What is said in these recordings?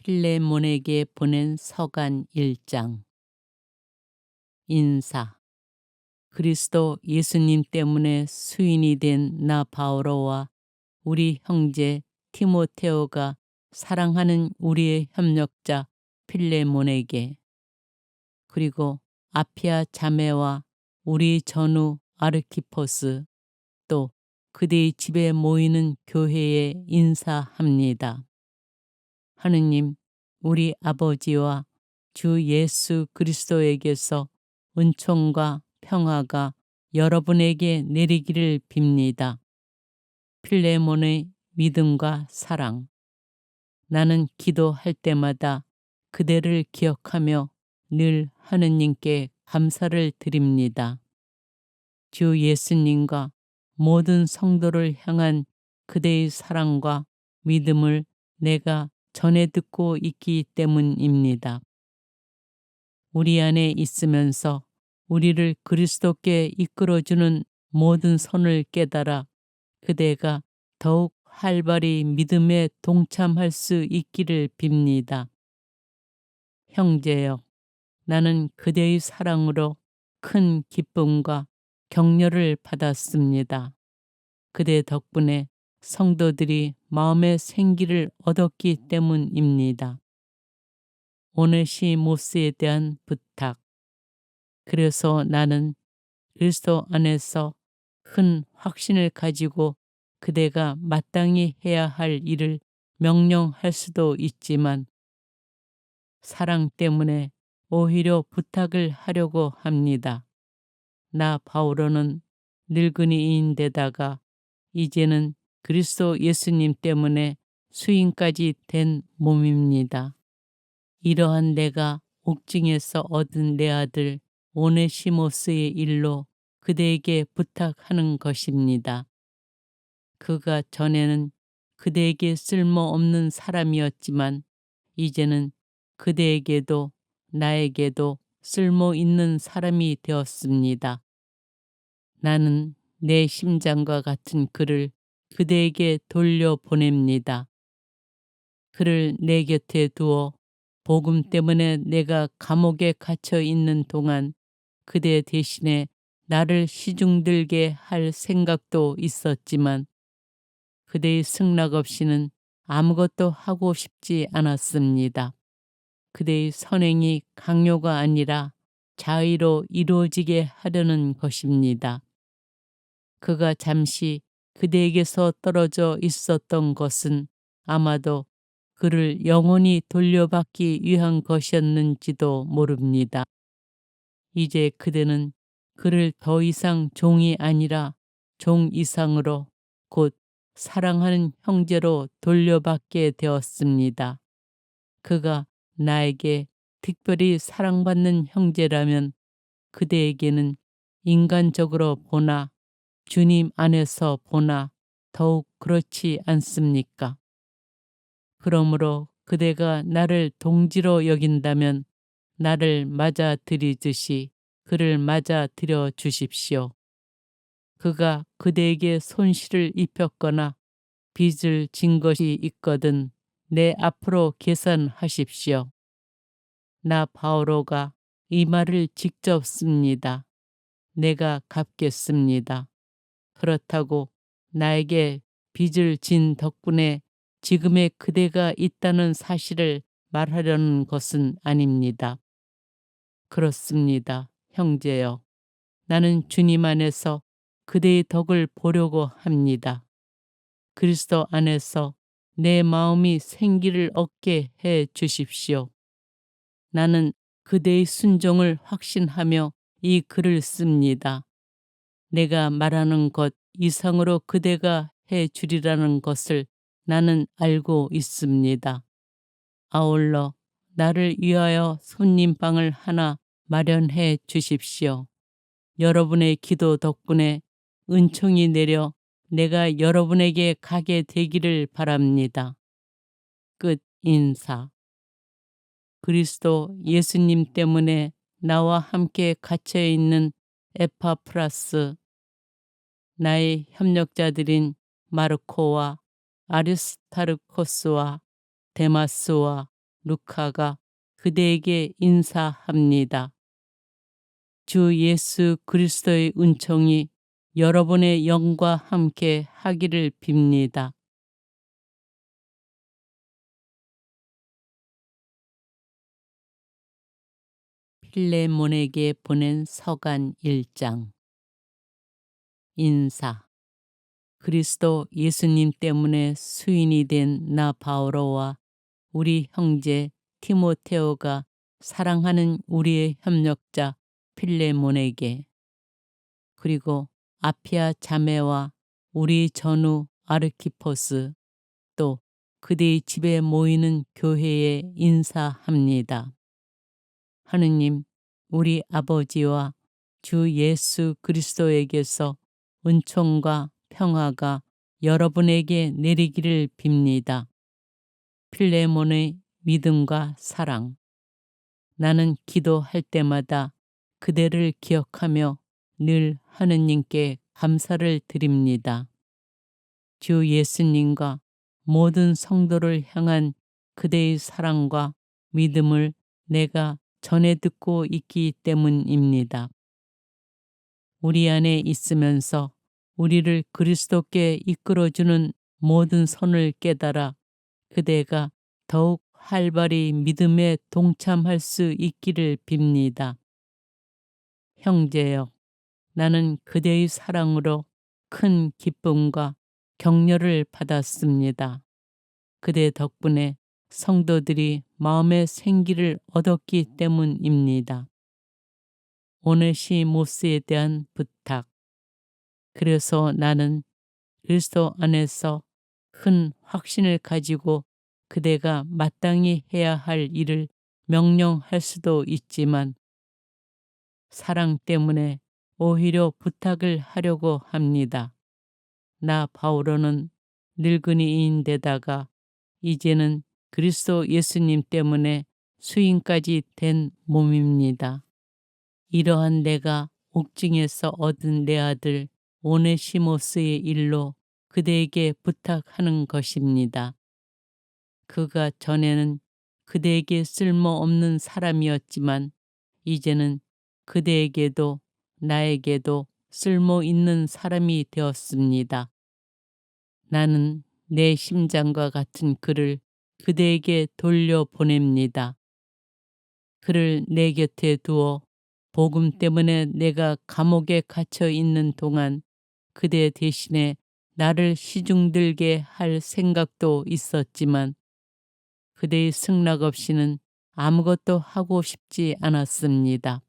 필레몬에게 보낸 서간 1장. 인사. 그리스도 예수님 때문에 수인이 된 나 바오로와 우리 형제 티모테오가 사랑하는 우리의 협력자 필레몬에게, 그리고 아피아 자매와 우리 전우 아르키포스, 또 그대의 집에 모이는 교회에 인사합니다. 하느님 우리 아버지와 주 예수 그리스도에게서 은총과 평화가 여러분에게 내리기를 빕니다. 필레몬의 믿음과 사랑. 나는 기도할 때마다 그대를 기억하며 늘 하느님께 감사를 드립니다. 주 예수님과 모든 성도를 향한 그대의 사랑과 믿음을 내가 전해 듣고 있기 때문입니다. 우리 안에 있으면서 우리를 그리스도께 이끌어주는 모든 선을 깨달아 그대가 더욱 활발히 믿음에 동참할 수 있기를 빕니다. 형제여, 나는 그대의 사랑으로 큰 기쁨과 격려를 받았습니다. 그대 덕분에 성도들이 마음의 생기를 얻었기 때문입니다. 오네시모스에 대한 부탁. 그래서 나는 그리스도 안에서 큰 확신을 가지고 그대가 마땅히 해야 할 일을 명령할 수도 있지만 사랑 때문에 오히려 부탁을 하려고 합니다. 나 바오로는 늙은이인데다가 이제는 그리스도 예수님 때문에 수인까지 된 몸입니다. 이러한 내가 옥중에서 얻은 내 아들 오네시모스의 일로 그대에게 부탁하는 것입니다. 그가 전에는 그대에게 쓸모없는 사람이었지만 이제는 그대에게도 나에게도 쓸모 있는 사람이 되었습니다. 나는 내 심장과 같은 그를 그대에게 돌려보냅니다. 그를 내 곁에 두어 복음 때문에 내가 감옥에 갇혀 있는 동안 그대 대신에 나를 시중들게 할 생각도 있었지만 그대의 승낙 없이는 아무것도 하고 싶지 않았습니다. 그대의 선행이 강요가 아니라 자의로 이루어지게 하려는 것입니다. 그가 잠시 그대에게서 떨어져 있었던 것은 아마도 그를 영원히 돌려받기 위한 것이었는지도 모릅니다. 이제 그대는 그를 더 이상 종이 아니라 종 이상으로, 곧 사랑하는 형제로 돌려받게 되었습니다. 그가 나에게 특별히 사랑받는 형제라면 그대에게는 인간적으로 보나 주님 안에서 보나 더욱 그렇지 않습니까? 그러므로 그대가 나를 동지로 여긴다면 나를 맞아들이듯이 그를 맞아들여 주십시오. 그가 그대에게 손실을 입혔거나 빚을 진 것이 있거든 내 앞으로 계산하십시오. 나 바오로가 이 말을 직접 씁니다. 내가 갚겠습니다. 그렇다고 나에게 빚을 진 덕분에 지금의 그대가 있다는 사실을 말하려는 것은 아닙니다. 그렇습니다, 형제여. 나는 주님 안에서 그대의 덕을 보려고 합니다. 그리스도 안에서 내 마음이 생기를 얻게 해 주십시오. 나는 그대의 순종을 확신하며 이 글을 씁니다. 내가 말하는 것 이상으로 그대가 해 주리라는 것을 나는 알고 있습니다. 아울러 나를 위하여 손님방을 하나 마련해 주십시오. 여러분의 기도 덕분에 은총이 내려 내가 여러분에게 가게 되기를 바랍니다. 끝 인사. 그리스도 예수님 때문에 나와 함께 갇혀 있는 에파프라스, 나의 협력자들인 마르코와 아리스타르코스와 데마스와 루카가 그대에게 인사합니다. 주 예수 그리스도의 은총이 여러분의 영과 함께 하기를 빕니다. 필레몬에게 보낸 서간 1장. 인사. 그리스도 예수님 때문에 수인이 된 나 바오로와 우리 형제 티모테오가 사랑하는 우리의 협력자 필레몬에게, 그리고 아피아 자매와 우리 전우 아르키포스, 또 그대의 집에 모이는 교회에 인사합니다. 하느님 우리 아버지와 주 예수 그리스도에게서 은총과 평화가 여러분에게 내리기를 빕니다. 필레몬의 믿음과 사랑. 나는 기도할 때마다 그대를 기억하며 늘 하느님께 감사를 드립니다. 주 예수님과 모든 성도를 향한 그대의 사랑과 믿음을 내가 전해 듣고 있기 때문입니다. 우리 안에 있으면서 우리를 그리스도께 이끌어주는 모든 선을 깨달아 그대가 더욱 활발히 믿음에 동참할 수 있기를 빕니다. 형제여, 나는 그대의 사랑으로 큰 기쁨과 격려를 받았습니다. 그대 덕분에 성도들이 마음의 생기를 얻었기 때문입니다. 오네시모스에 대한 부탁. 그래서 나는 그리스도 안에서 큰 확신을 가지고 그대가 마땅히 해야 할 일을 명령할 수도 있지만 사랑 때문에 오히려 부탁을 하려고 합니다. 나 바오로는 늙은이인데다가 이제는 그리스도 예수님 때문에 수인까지 된 몸입니다. 이러한 내가 옥중에서 얻은 내 아들 오네시모스의 일로 그대에게 부탁하는 것입니다. 그가 전에는 그대에게 쓸모없는 사람이었지만 이제는 그대에게도 나에게도 쓸모 있는 사람이 되었습니다. 나는 내 심장과 같은 그를 그대에게 돌려보냅니다. 그를 내 곁에 두어 복음 때문에 내가 감옥에 갇혀 있는 동안 그대 대신에 나를 시중들게 할 생각도 있었지만 그대의 승낙 없이는 아무것도 하고 싶지 않았습니다.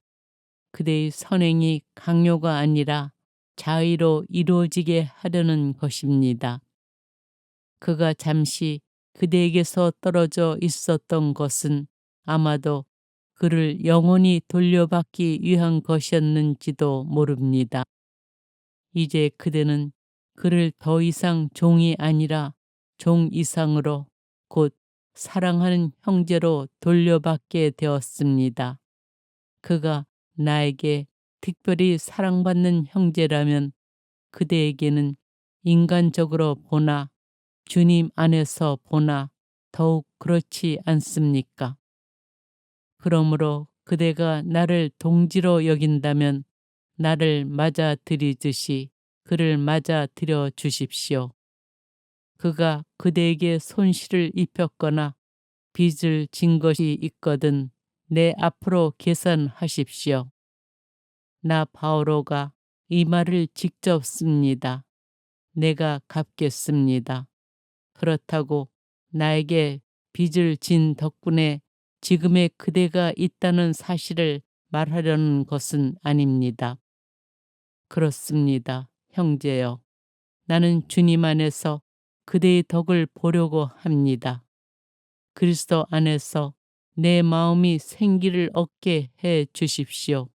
그대의 선행이 강요가 아니라 자의로 이루어지게 하려는 것입니다. 그가 잠시 그대에게서 떨어져 있었던 것은 아마도 그를 영원히 돌려받기 위한 것이었는지도 모릅니다. 이제 그대는 그를 더 이상 종이 아니라 종 이상으로 곧 사랑하는 형제로 돌려받게 되었습니다. 그가 나에게 특별히 사랑받는 형제라면 그대에게는 인간적으로 보나 주님 안에서 보나 더욱 그렇지 않습니까? 그러므로 그대가 나를 동지로 여긴다면 나를 맞아들이듯이 그를 맞아들여 주십시오. 그가 그대에게 손실을 입혔거나 빚을 진 것이 있거든 내 앞으로 계산하십시오. 나 바오로가 이 말을 직접 씁니다. 내가 갚겠습니다. 그렇다고 나에게 빚을 진 덕분에 지금의 그대가 있다는 사실을 말하려는 것은 아닙니다. 그렇습니다, 형제여. 나는 주님 안에서 그대의 덕을 보려고 합니다. 그리스도 안에서 내 마음이 생기를 얻게 해 주십시오.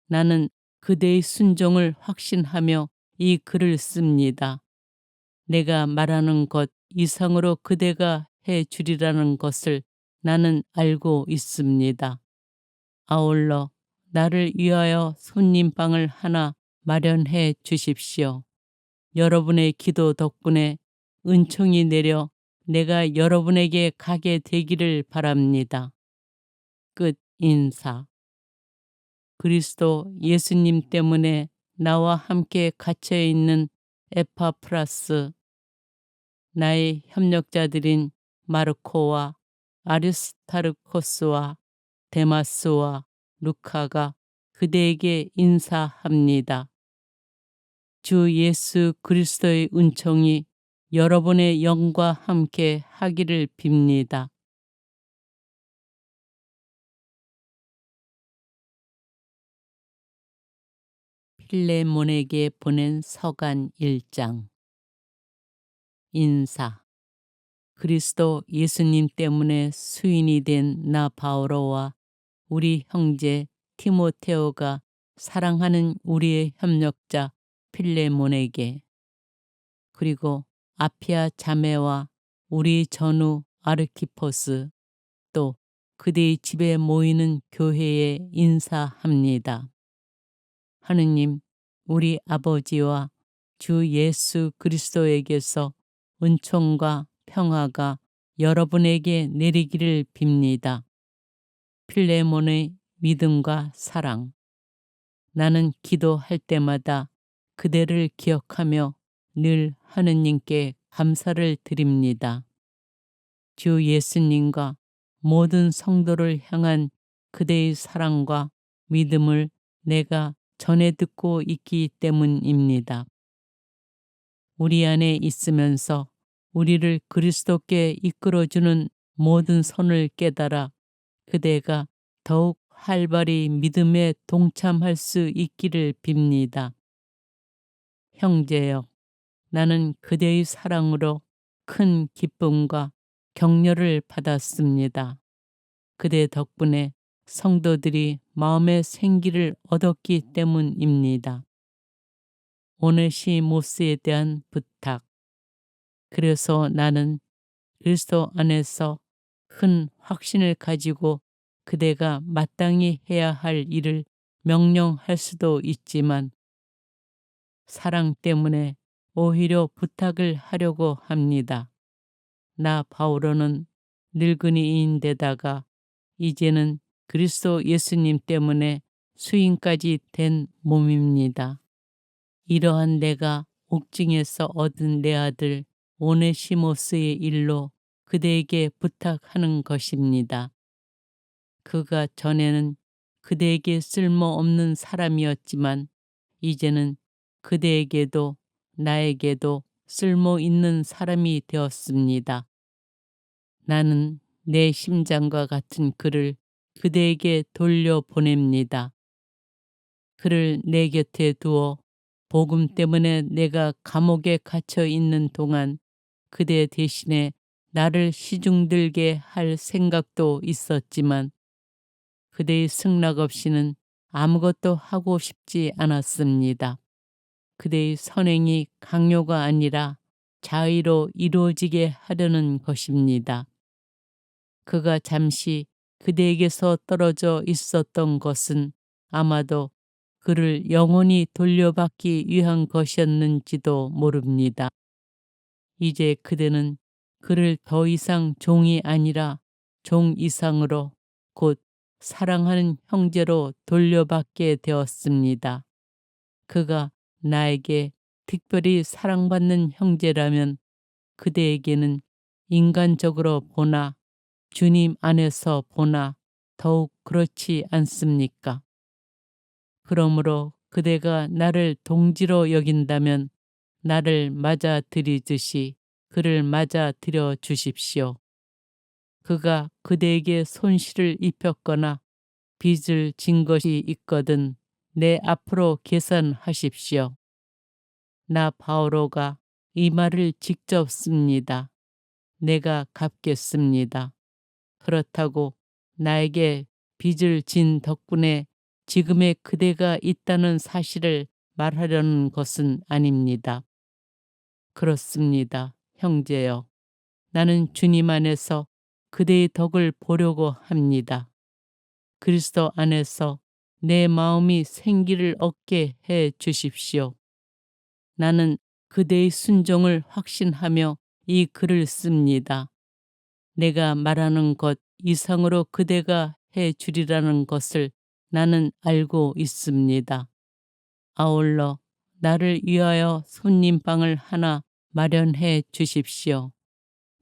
나는 그대의 순종을 확신하며 이 글을 씁니다. 내가 말하는 것 이상으로 그대가 해 주리라는 것을 나는 알고 있습니다. 아울러 나를 위하여 손님방을 하나 마련해 주십시오. 여러분의 기도 덕분에 은총이 내려 내가 여러분에게 가게 되기를 바랍니다. 끝 인사. 그리스도 예수님 때문에 나와 함께 갇혀 있는 에파프라스, 나의 협력자들인 마르코와 아리스타르코스와 데마스와 루카가 그대에게 인사합니다. 주 예수 그리스도의 은총이 여러분의 영과 함께 하기를 빕니다. 필레몬에게 보낸 서간 1장. 인사. 그리스도 예수님 때문에 수인이 된 나 바오로와 우리 형제 티모테오가 사랑하는 우리의 협력자 필레몬에게, 그리고 아피아 자매와 우리 전우 아르키포스, 또 그대의 집에 모이는 교회에 인사합니다. 하느님 우리 아버지와 주 예수 그리스도에게서 은총과 평화가 여러분에게 내리기를 빕니다. 필레몬의 믿음과 사랑. 나는 기도할 때마다 그대를 기억하며 늘 하느님께 감사를 드립니다. 주 예수님과 모든 성도를 향한 그대의 사랑과 믿음을 내가 전해 듣고 있기 때문입니다. 우리 안에 있으면서 우리를 그리스도께 이끌어주는 모든 선을 깨달아 그대가 더욱 활발히 믿음에 동참할 수 있기를 빕니다. 형제여, 나는 그대의 사랑으로 큰 기쁨과 격려를 받았습니다. 그대 덕분에 성도들이 마음의 생기를 얻었기 때문입니다. 오네시모스에 대한 부탁. 그래서 나는 그리스도 안에서 큰 확신을 가지고 그대가 마땅히 해야 할 일을 명령할 수도 있지만 사랑 때문에 오히려 부탁을 하려고 합니다. 나 바오로는 늙은이인데다가 이제는 그리스도 예수님 때문에 수인까지 된 몸입니다. 이러한 내가 옥중에서 얻은 내 아들 오네시모스의 일로 그대에게 부탁하는 것입니다. 그가 전에는 그대에게 쓸모없는 사람이었지만 이제는 그대에게도 나에게도 쓸모 있는 사람이 되었습니다. 나는 내 심장과 같은 그를 그대에게 돌려보냅니다. 그를 내 곁에 두어 복음 때문에 내가 감옥에 갇혀 있는 동안 그대 대신에 나를 시중들게 할 생각도 있었지만 그대의 승낙 없이는 아무것도 하고 싶지 않았습니다. 그대의 선행이 강요가 아니라 자의로 이루어지게 하려는 것입니다. 그가 잠시 그대에게서 떨어져 있었던 것은 아마도 그를 영원히 돌려받기 위한 것이었는지도 모릅니다. 이제 그대는 그를 더 이상 종이 아니라 종 이상으로 곧 사랑하는 형제로 돌려받게 되었습니다. 그가 나에게 특별히 사랑받는 형제라면 그대에게는 인간적으로 보나 주님 안에서 보나 더욱 그렇지 않습니까? 그러므로 그대가 나를 동지로 여긴다면 나를 맞아들이듯이 그를 맞아들여 주십시오. 그가 그대에게 손실을 입혔거나 빚을 진 것이 있거든 내 앞으로 계산하십시오. 나 바오로가 이 말을 직접 씁니다. 내가 갚겠습니다. 그렇다고 나에게 빚을 진 덕분에 지금의 그대가 있다는 사실을 말하려는 것은 아닙니다. 그렇습니다, 형제여. 나는 주님 안에서 그대의 덕을 보려고 합니다. 그리스도 안에서 내 마음이 생기를 얻게 해 주십시오. 나는 그대의 순종을 확신하며 이 글을 씁니다. 내가 말하는 것 이상으로 그대가 해 주리라는 것을 나는 알고 있습니다. 아울러 나를 위하여 손님방을 하나 마련해 주십시오.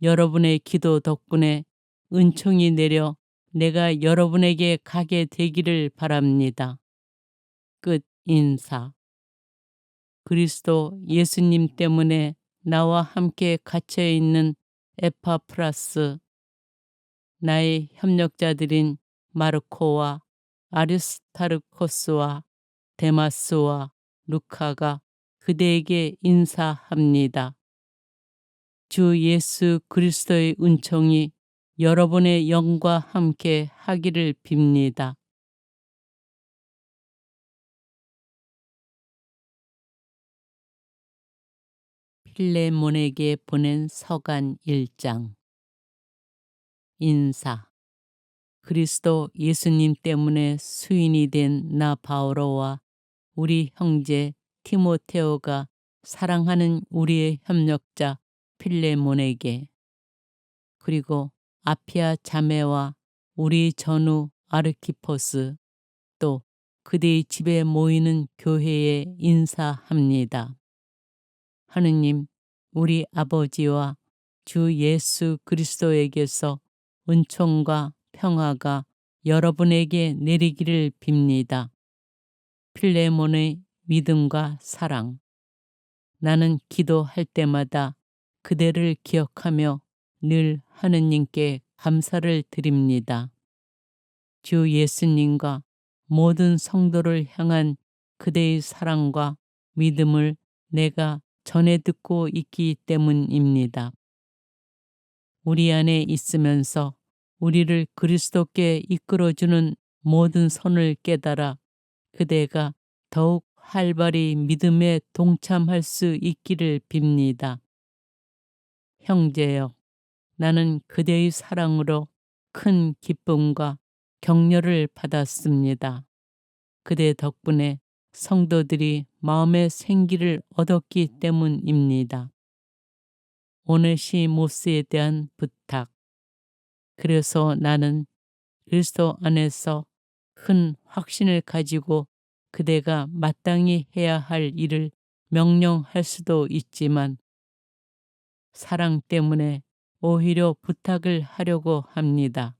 여러분의 기도 덕분에 은총이 내려 내가 여러분에게 가게 되기를 바랍니다. 끝 인사. 그리스도 예수님 때문에 나와 함께 갇혀 있는 에파프라스, 나의 협력자들인 마르코와 아리스타르코스와 데마스와 루카가 그대에게 인사합니다. 주 예수 그리스도의 은총이 여러분의 영과 함께 하기를 빕니다. 필레몬에게 보낸 서간 1장. 인사. 그리스도 예수님 때문에 수인이 된 나 바오로와 우리 형제 티모테오가 사랑하는 우리의 협력자 필레몬에게, 그리고 아피아 자매와 우리 전우 아르키포스, 또 그대의 집에 모이는 교회에 인사합니다. 하느님 우리 아버지와 주 예수 그리스도에게서 은총과 평화가 여러분에게 내리기를 빕니다. 필레몬의 믿음과 사랑. 나는 기도할 때마다 그대를 기억하며 늘 하느님께 감사를 드립니다. 주 예수님과 모든 성도를 향한 그대의 사랑과 믿음을 내가 전해 듣고 있기 때문입니다. 우리 안에 있으면서 우리를 그리스도께 이끌어주는 모든 선을 깨달아 그대가 더욱 활발히 믿음에 동참할 수 있기를 빕니다. 형제여, 나는 그대의 사랑으로 큰 기쁨과 격려를 받았습니다. 그대 덕분에 성도들이 마음의 생기를 얻었기 때문입니다. 오네시모스에 대한 부탁. 그래서 나는 그리스도 안에서 큰 확신을 가지고 그대가 마땅히 해야 할 일을 명령할 수도 있지만 사랑 때문에 오히려 부탁을 하려고 합니다.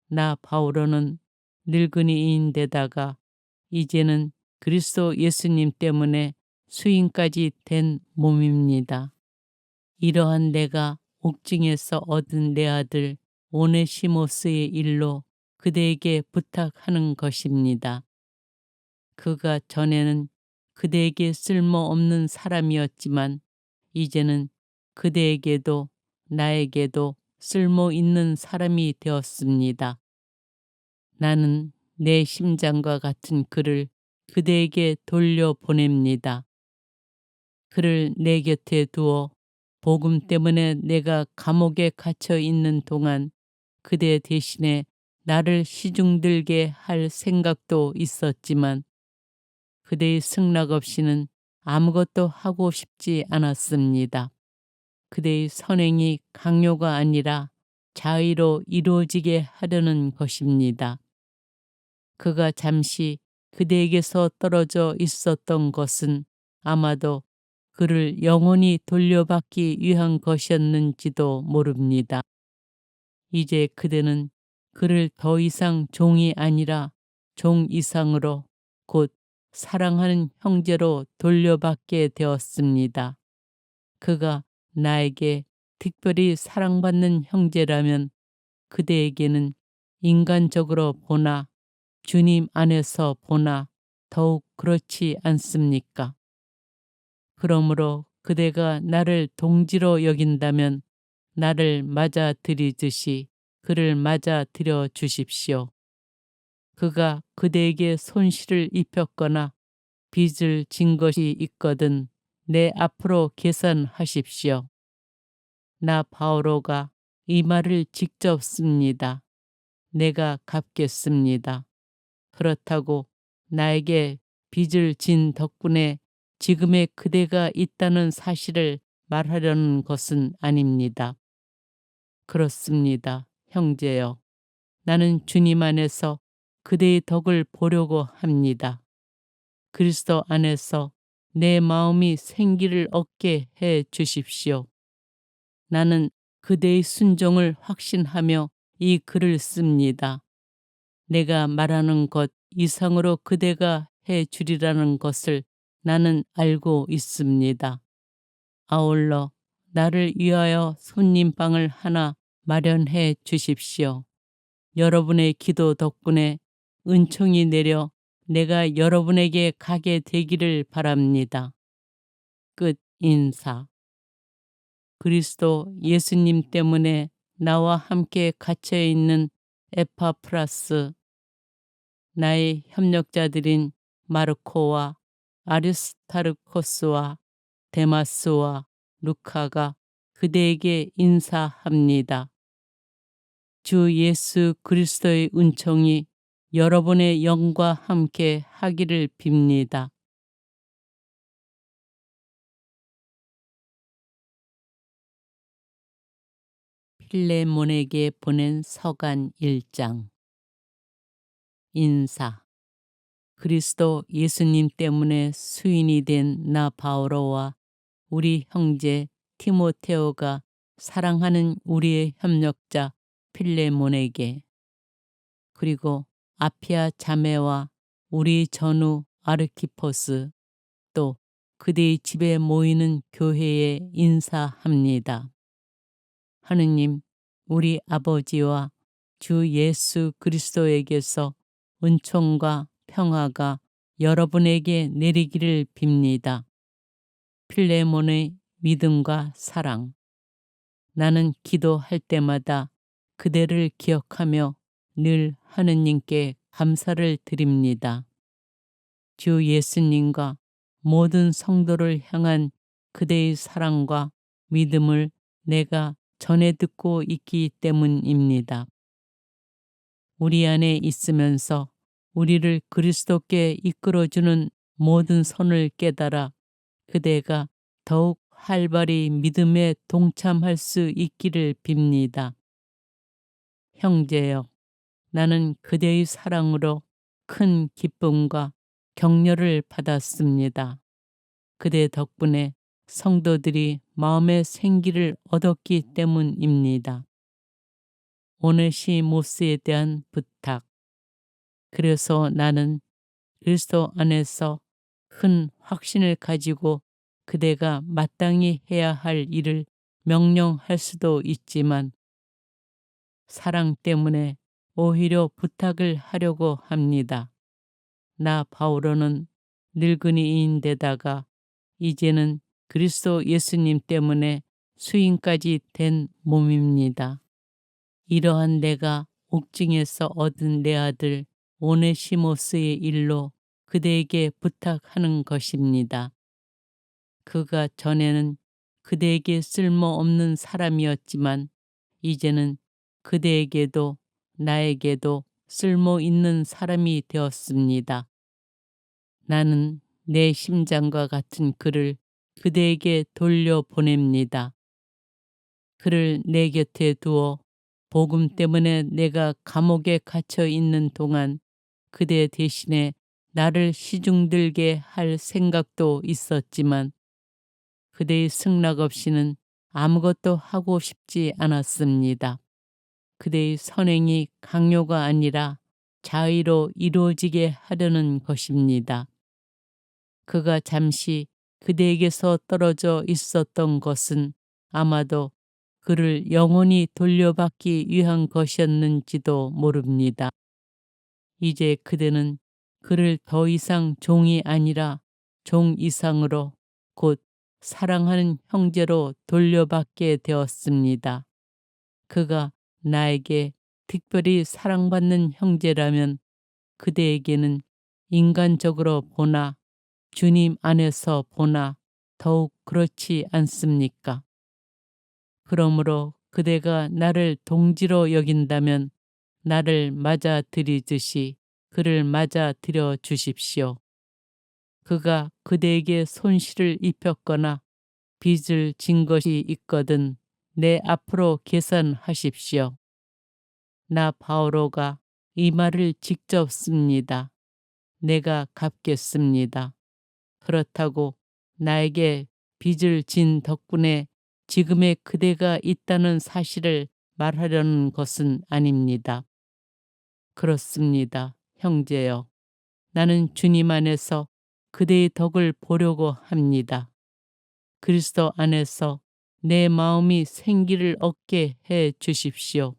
나 바오로는 늙은이인데다가 이제는 그리스도 예수님 때문에 수인까지 된 몸입니다. 이러한 내가 옥중에서 얻은 내 아들 오네시모스의 일로 그대에게 부탁하는 것입니다. 그가 전에는 그대에게 쓸모없는 사람이었지만 이제는 그대에게도 나에게도 쓸모 있는 사람이 되었습니다. 나는 내 심장과 같은 그를 그대에게 돌려보냅니다. 그를 내 곁에 두어 복음 때문에 내가 감옥에 갇혀 있는 동안 그대 대신에 나를 시중들게 할 생각도 있었지만 그대의 승낙 없이는 아무것도 하고 싶지 않았습니다. 그대의 선행이 강요가 아니라 자의로 이루어지게 하려는 것입니다. 그가 잠시 그대에게서 떨어져 있었던 것은 아마도 그를 영원히 돌려받기 위한 것이었는지도 모릅니다. 이제 그대는 그를 더 이상 종이 아니라 종 이상으로 곧 사랑하는 형제로 돌려받게 되었습니다. 그가 나에게 특별히 사랑받는 형제라면 그대에게는 인간적으로 보나 주님 안에서 보나 더욱 그렇지 않습니까? 그러므로 그대가 나를 동지로 여긴다면 나를 맞아들이듯이 그를 맞아들여 주십시오. 그가 그대에게 손실을 입혔거나 빚을 진 것이 있거든 내 앞으로 계산하십시오. 나 바오로가 이 말을 직접 씁니다. 내가 갚겠습니다. 그렇다고 나에게 빚을 진 덕분에 지금의 그대가 있다는 사실을 말하려는 것은 아닙니다. 그렇습니다, 형제여. 나는 주님 안에서 그대의 덕을 보려고 합니다. 그리스도 안에서 내 마음이 생기를 얻게 해 주십시오. 나는 그대의 순종을 확신하며 이 글을 씁니다. 내가 말하는 것 이상으로 그대가 해 주리라는 것을 나는 알고 있습니다. 아울러 나를 위하여 손님방을 하나 마련해 주십시오. 여러분의 기도 덕분에 은총이 내려 내가 여러분에게 가게 되기를 바랍니다. 끝 인사. 그리스도 예수님 때문에 나와 함께 갇혀 있는 에파프라스, 나의 협력자들인 마르코와 아리스타르코스와 데마스와 루카가 그대에게 인사합니다. 주 예수 그리스도의 은총이 여러분의 영과 함께 하기를 빕니다. 필레몬에게 보낸 서간 1장. 인사. 그리스도 예수님 때문에 수인이 된 나 바오로와 우리 형제 티모테오가 사랑하는 우리의 협력자 필레몬에게, 그리고 아피아 자매와 우리 전우 아르키포스, 또 그대의 집에 모이는 교회에 인사합니다. 하느님 우리 아버지와 주 예수 그리스도에게서 은총과 평화가 여러분에게 내리기를 빕니다. 필레몬의 믿음과 사랑. 나는 기도할 때마다 그대를 기억하며 늘 하느님께 감사를 드립니다. 주 예수님과 모든 성도를 향한 그대의 사랑과 믿음을 내가 전해 듣고 있기 때문입니다. 우리 안에 있으면서 우리를 그리스도께 이끌어주는 모든 선을 깨달아 그대가 더욱 활발히 믿음에 동참할 수 있기를 빕니다. 형제여, 나는 그대의 사랑으로 큰 기쁨과 격려를 받았습니다. 그대 덕분에 성도들이 마음의 생기를 얻었기 때문입니다. 오네시모스에 대한 부탁. 그래서 나는 그리스도 안에서 큰 확신을 가지고 그대가 마땅히 해야 할 일을 명령할 수도 있지만 사랑 때문에 오히려 부탁을 하려고 합니다. 나 바오로는 늙은이인데다가 이제는 그리스도 예수님 때문에 수인까지 된 몸입니다. 이러한 내가 옥중에서 얻은 내 아들 오네시모스의 일로 그대에게 부탁하는 것입니다. 그가 전에는 그대에게 쓸모없는 사람이었지만 이제는 그대에게도 나에게도 쓸모 있는 사람이 되었습니다. 나는 내 심장과 같은 그를 그대에게 돌려보냅니다. 그를 내 곁에 두어 복음 때문에 내가 감옥에 갇혀 있는 동안 그대 대신에 나를 시중들게 할 생각도 있었지만 그대의 승낙 없이는 아무것도 하고 싶지 않았습니다. 그대의 선행이 강요가 아니라 자의로 이루어지게 하려는 것입니다. 그가 잠시 그대에게서 떨어져 있었던 것은 아마도 그를 영원히 돌려받기 위한 것이었는지도 모릅니다. 이제 그대는 그를 더 이상 종이 아니라 종 이상으로 곧 사랑하는 형제로 돌려받게 되었습니다. 그가 나에게 특별히 사랑받는 형제라면 그대에게는 인간적으로 보나 주님 안에서 보나 더욱 그렇지 않습니까? 그러므로 그대가 나를 동지로 여긴다면 나를 맞아들이듯이 그를 맞아들여 주십시오. 그가 그대에게 손실을 입혔거나 빚을 진 것이 있거든 내 앞으로 계산하십시오. 나 바오로가 이 말을 직접 씁니다. 내가 갚겠습니다. 그렇다고 나에게 빚을 진 덕분에 지금의 그대가 있다는 사실을 말하려는 것은 아닙니다. 그렇습니다, 형제여. 나는 주님 안에서 그대의 덕을 보려고 합니다. 그리스도 안에서 내 마음이 생기를 얻게 해 주십시오.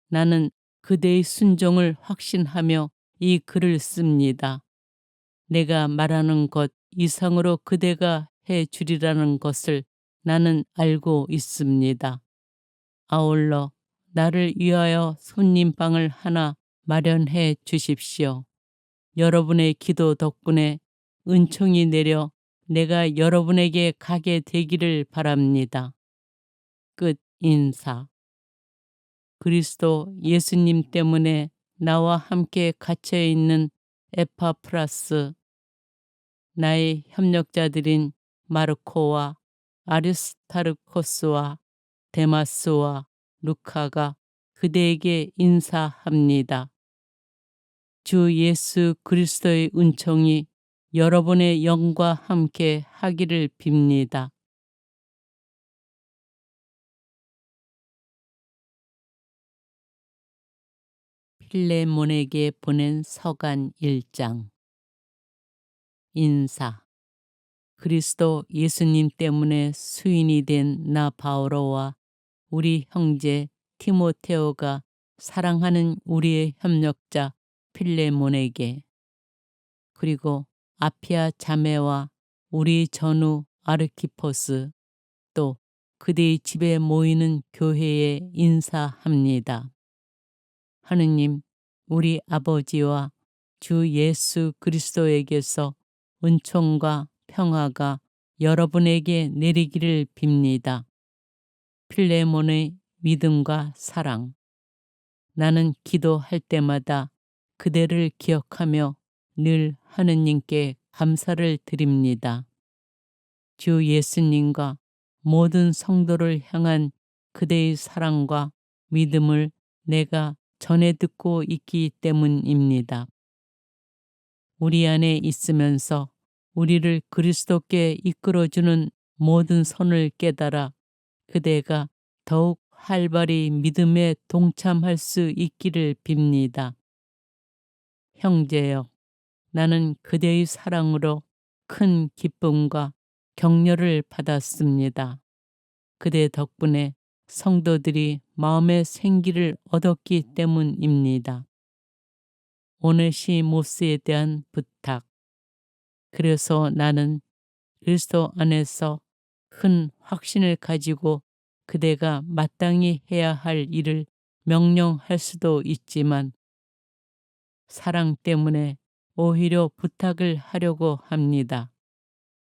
나는 그대의 순종을 확신하며 이 글을 씁니다. 내가 말하는 것 이상으로 그대가 해 주리라는 것을 나는 알고 있습니다. 아울러 나를 위하여 손님방을 하나 마련해 주십시오. 여러분의 기도 덕분에 은총이 내려 내가 여러분에게 가게 되기를 바랍니다. 끝 인사. 그리스도 예수님 때문에 나와 함께 갇혀 있는 에파프라스, 나의 협력자들인 마르코와 아리스타르코스와 데마스와 루카가 그대에게 인사합니다. 주 예수 그리스도의 은총이 여러분의 영과 함께 하기를 빕니다. 필레몬에게 보낸 서간 1장. 인사. 그리스도 예수님 때문에 수인이 된 나 바오로와 우리 형제 티모테오가 사랑하는 우리의 협력자 필레몬에게, 그리고 아피아 자매와 우리 전우 아르키포스, 또 그대의 집에 모이는 교회에 인사합니다. 하느님 우리 아버지와 주 예수 그리스도에게서 은총과 평화가 여러분에게 내리기를 빕니다. 필레몬의 믿음과 사랑. 나는 기도할 때마다 그대를 기억하며 늘 하느님께 감사를 드립니다. 주 예수님과 모든 성도를 향한 그대의 사랑과 믿음을 내가 전해 듣고 있기 때문입니다. 우리 안에 있으면서 우리를 그리스도께 이끌어주는 모든 선을 깨달아 그대가 더욱 활발히 믿음에 동참할 수 있기를 빕니다. 형제여, 나는 그대의 사랑으로 큰 기쁨과 격려를 받았습니다. 그대 덕분에 성도들이 마음의 생기를 얻었기 때문입니다. 오네시모스에 대한 부탁. 그래서 나는 그리스도 안에서 큰 확신을 가지고 그대가 마땅히 해야 할 일을 명령할 수도 있지만 사랑 때문에 오히려 부탁을 하려고 합니다.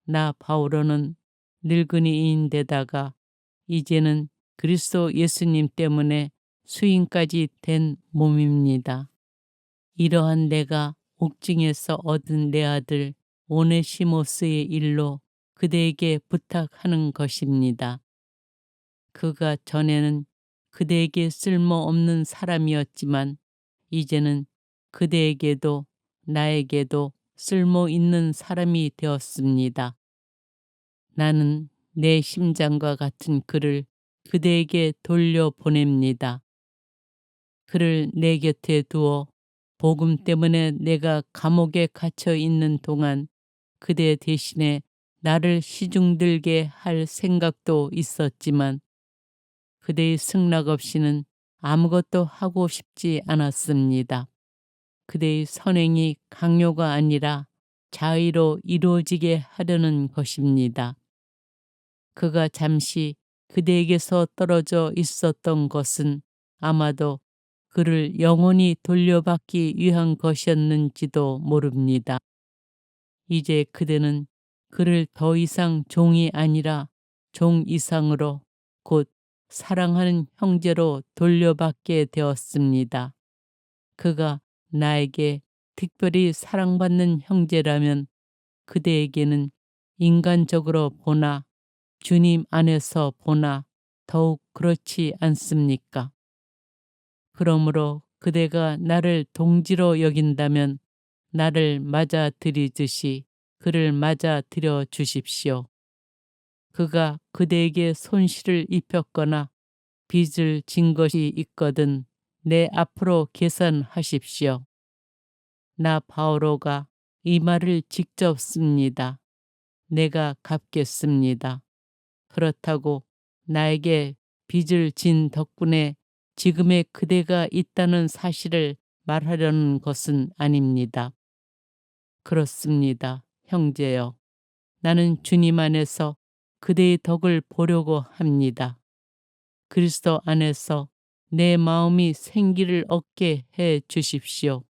나 바오로는 늙은이인데다가 이제는 그리스도 예수님 때문에 수인까지 된 몸입니다. 이러한 내가 옥중에서 얻은 내 아들 오네시모스의 일로 그대에게 부탁하는 것입니다. 그가 전에는 그대에게 쓸모없는 사람이었지만 이제는 그대에게도 나에게도 쓸모 있는 사람이 되었습니다. 나는 내 심장과 같은 그를 그대에게 돌려보냅니다. 그를 내 곁에 두어 복음 때문에 내가 감옥에 갇혀 있는 동안 그대 대신에 나를 시중들게 할 생각도 있었지만 그대의 승낙 없이는 아무것도 하고 싶지 않았습니다. 그대의 선행이 강요가 아니라 자의로 이루어지게 하려는 것입니다. 그가 잠시 그대에게서 떨어져 있었던 것은 아마도 그를 영원히 돌려받기 위한 것이었는지도 모릅니다. 이제 그대는 그를 더 이상 종이 아니라 종 이상으로 곧 사랑하는 형제로 돌려받게 되었습니다. 그가 나에게 특별히 사랑받는 형제라면 그대에게는 인간적으로 보나 주님 안에서 보나 더욱 그렇지 않습니까? 그러므로 그대가 나를 동지로 여긴다면 나를 맞아들이듯이 그를 맞아들여 주십시오. 그가 그대에게 손실을 입혔거나 빚을 진 것이 있거든 내 앞으로 계산하십시오. 나 바오로가 이 말을 직접 씁니다. 내가 갚겠습니다. 그렇다고 나에게 빚을 진 덕분에 지금의 그대가 있다는 사실을 말하려는 것은 아닙니다. 그렇습니다, 형제여. 나는 주님 안에서 그대의 덕을 보려고 합니다. 그리스도 안에서 내 마음이 생기를 얻게 해 주십시오.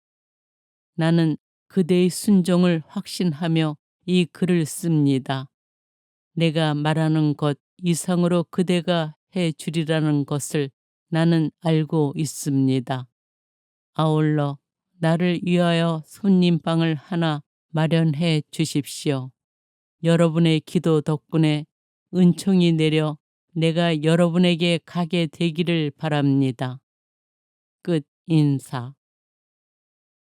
나는 그대의 순종을 확신하며 이 글을 씁니다. 내가 말하는 것 이상으로 그대가 해 주리라는 것을 나는 알고 있습니다. 아울러 나를 위하여 손님방을 하나 마련해 주십시오. 여러분의 기도 덕분에 은총이 내려 내가 여러분에게 가게 되기를 바랍니다. 끝 인사.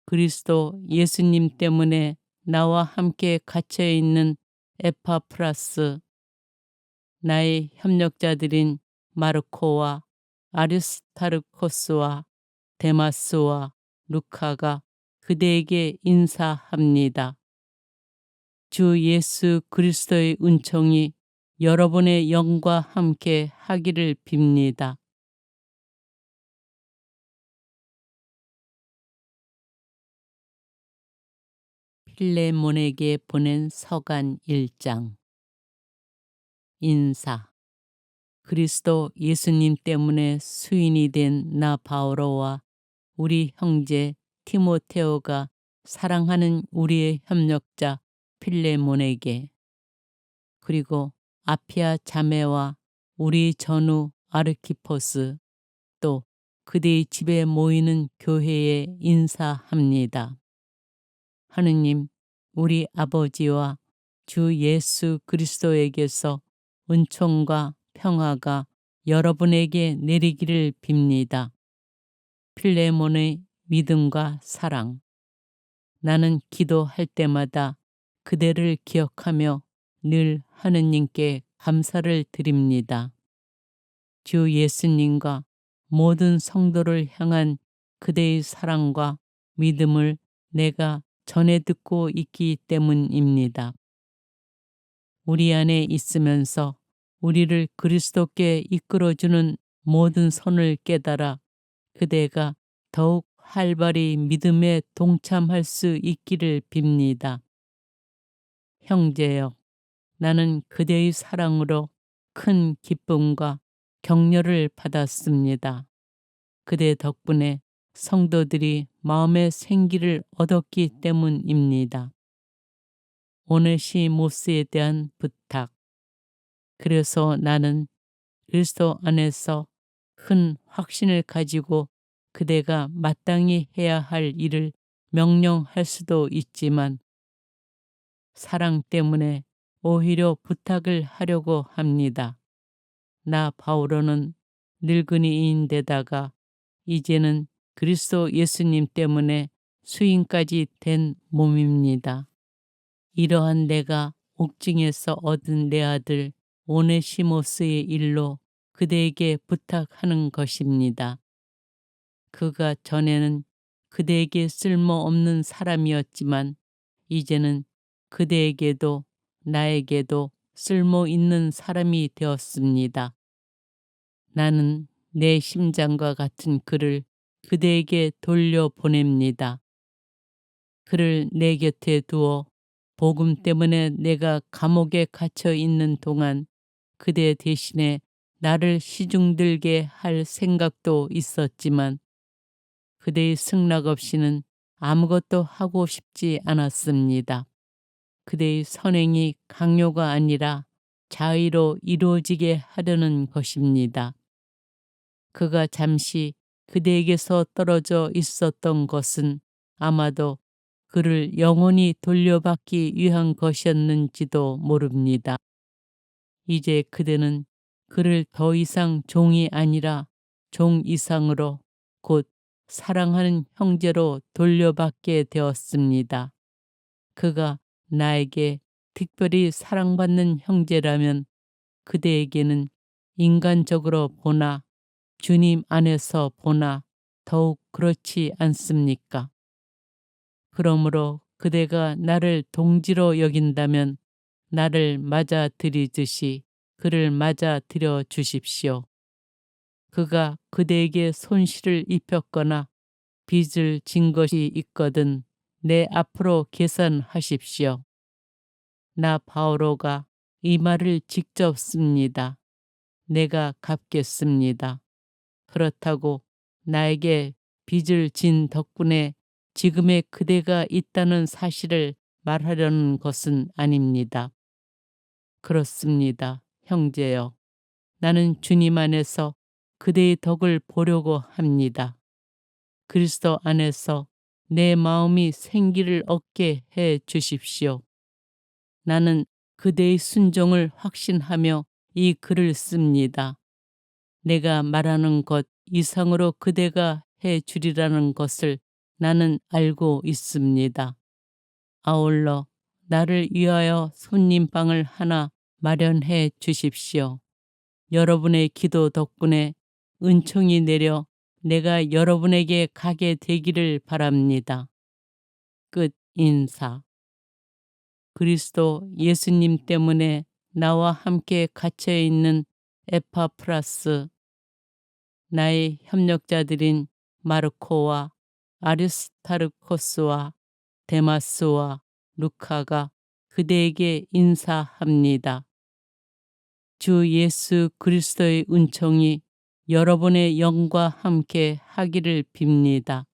그리스도 예수님 때문에 나와 함께 갇혀 있는 에파프라스, 나의 협력자들인 마르코와 아리스타르코스와 데마스와 루카가 그대에게 인사합니다. 주 예수 그리스도의 은총이 여러분의 영과 함께 하기를 빕니다. 필레몬에게 보낸 서간 1장. 인사. 그리스도 예수님 때문에 수인이 된 나 바오로와 우리 형제 티모테오가 사랑하는 우리의 협력자 필레몬에게, 그리고 아피아 자매와 우리 전우 아르키포스, 또 그대의 집에 모이는 교회에 인사합니다. 하느님 우리 아버지와 주 예수 그리스도에게서 은총과 평화가 여러분에게 내리기를 빕니다. 필레몬의 믿음과 사랑. 나는 기도할 때마다 그대를 기억하며 늘 하느님께 감사를 드립니다. 주 예수님과 모든 성도를 향한 그대의 사랑과 믿음을 내가 전해 듣고 있기 때문입니다. 우리 안에 있으면서 우리를 그리스도께 이끌어주는 모든 선을 깨달아 그대가 더욱 활발히 믿음에 동참할 수 있기를 빕니다. 형제여, 나는 그대의 사랑으로 큰 기쁨과 격려를 받았습니다. 그대 덕분에 성도들이 마음의 생기를 얻었기 때문입니다. 오네시모스에 대한 부탁. 그래서 나는 그리스도 안에서 큰 확신을 가지고 그대가 마땅히 해야 할 일을 명령할 수도 있지만 사랑 때문에 오히려 부탁을 하려고 합니다. 나 바오로는 늙은이인데다가 이제는 그리스도 예수님 때문에 수인까지 된 몸입니다. 이러한 내가 옥중에서 얻은 내 아들 오네시모스의 일로 그대에게 부탁하는 것입니다. 그가 전에는 그대에게 쓸모없는 사람이었지만 이제는 그대에게도 나에게도 쓸모 있는 사람이 되었습니다. 나는 내 심장과 같은 그를 그대에게 돌려보냅니다. 그를 내 곁에 두어 복음 때문에 내가 감옥에 갇혀 있는 동안 그대 대신에 나를 시중들게 할 생각도 있었지만 그대의 승낙 없이는 아무것도 하고 싶지 않았습니다. 그대의 선행이 강요가 아니라 자의로 이루어지게 하려는 것입니다. 그가 잠시 그대에게서 떨어져 있었던 것은 아마도 그를 영원히 돌려받기 위한 것이었는지도 모릅니다. 이제 그대는 그를 더 이상 종이 아니라 종 이상으로 곧 사랑하는 형제로 돌려받게 되었습니다. 그가 나에게 특별히 사랑받는 형제라면 그대에게는 인간적으로 보나 주님 안에서 보나 더욱 그렇지 않습니까? 그러므로 그대가 나를 동지로 여긴다면 나를 맞아들이듯이 그를 맞아들여 주십시오. 그가 그대에게 손실을 입혔거나 빚을 진 것이 있거든 내 앞으로 계산하십시오. 나 바오로가 이 말을 직접 씁니다. 내가 갚겠습니다. 그렇다고 나에게 빚을 진 덕분에 지금의 그대가 있다는 사실을 말하려는 것은 아닙니다. 그렇습니다, 형제여. 나는 주님 안에서 그대의 덕을 보려고 합니다. 그리스도 안에서 내 마음이 생기를 얻게 해 주십시오. 나는 그대의 순종을 확신하며 이 글을 씁니다. 내가 말하는 것 이상으로 그대가 해 주리라는 것을 나는 알고 있습니다. 아울러 나를 위하여 손님방을 하나 마련해 주십시오. 여러분의 기도 덕분에 은총이 내려 내가 여러분에게 가게 되기를 바랍니다. 끝 인사. 그리스도 예수님 때문에 나와 함께 갇혀 있는 에파프라스, 나의 협력자들인 마르코와 아리스타르코스와 데마스와 루카가 그대에게 인사합니다. 주 예수 그리스도의 은총이 여러분의 영과 함께 하기를 빕니다.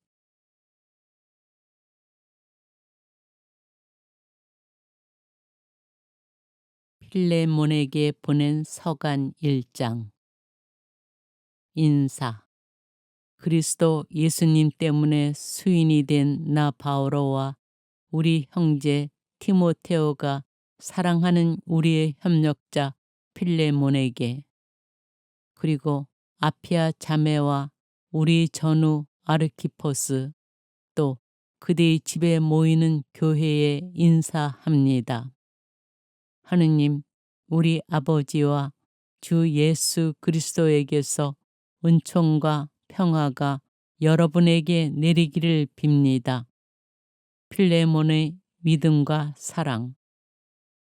필레몬에게 보낸 서간 1장. 인사. 그리스도 예수님 때문에 수인이 된 나 바오로와 우리 형제 티모테오가 사랑하는 우리의 협력자 필레몬에게, 그리고 아피아 자매와 우리 전우 아르키포스, 또 그대의 집에 모이는 교회에 인사합니다. 하느님 우리 아버지와 주 예수 그리스도에게서 은총과 평화가 여러분에게 내리기를 빕니다. 필레몬의 믿음과 사랑.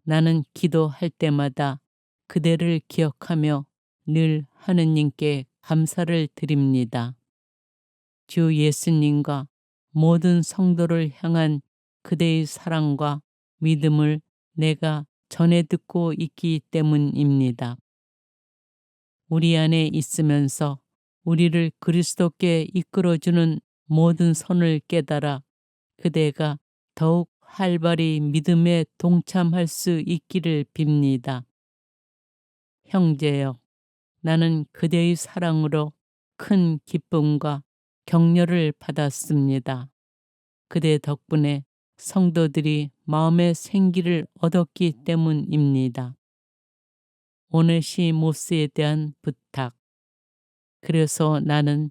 나는 기도할 때마다 그대를 기억하며 늘 하느님께 감사를 드립니다. 주 예수님과 모든 성도를 향한 그대의 사랑과 믿음을 내가 전해 듣고 있기 때문입니다. 우리 안에 있으면서 우리를 그리스도께 이끌어주는 모든 선을 깨달아 그대가 더욱 활발히 믿음에 동참할 수 있기를 빕니다. 형제여, 나는 그대의 사랑으로 큰 기쁨과 격려를 받았습니다. 그대 덕분에 성도들이 마음의 생기를 얻었기 때문입니다. 오네시모스에 대한 부탁. 그래서 나는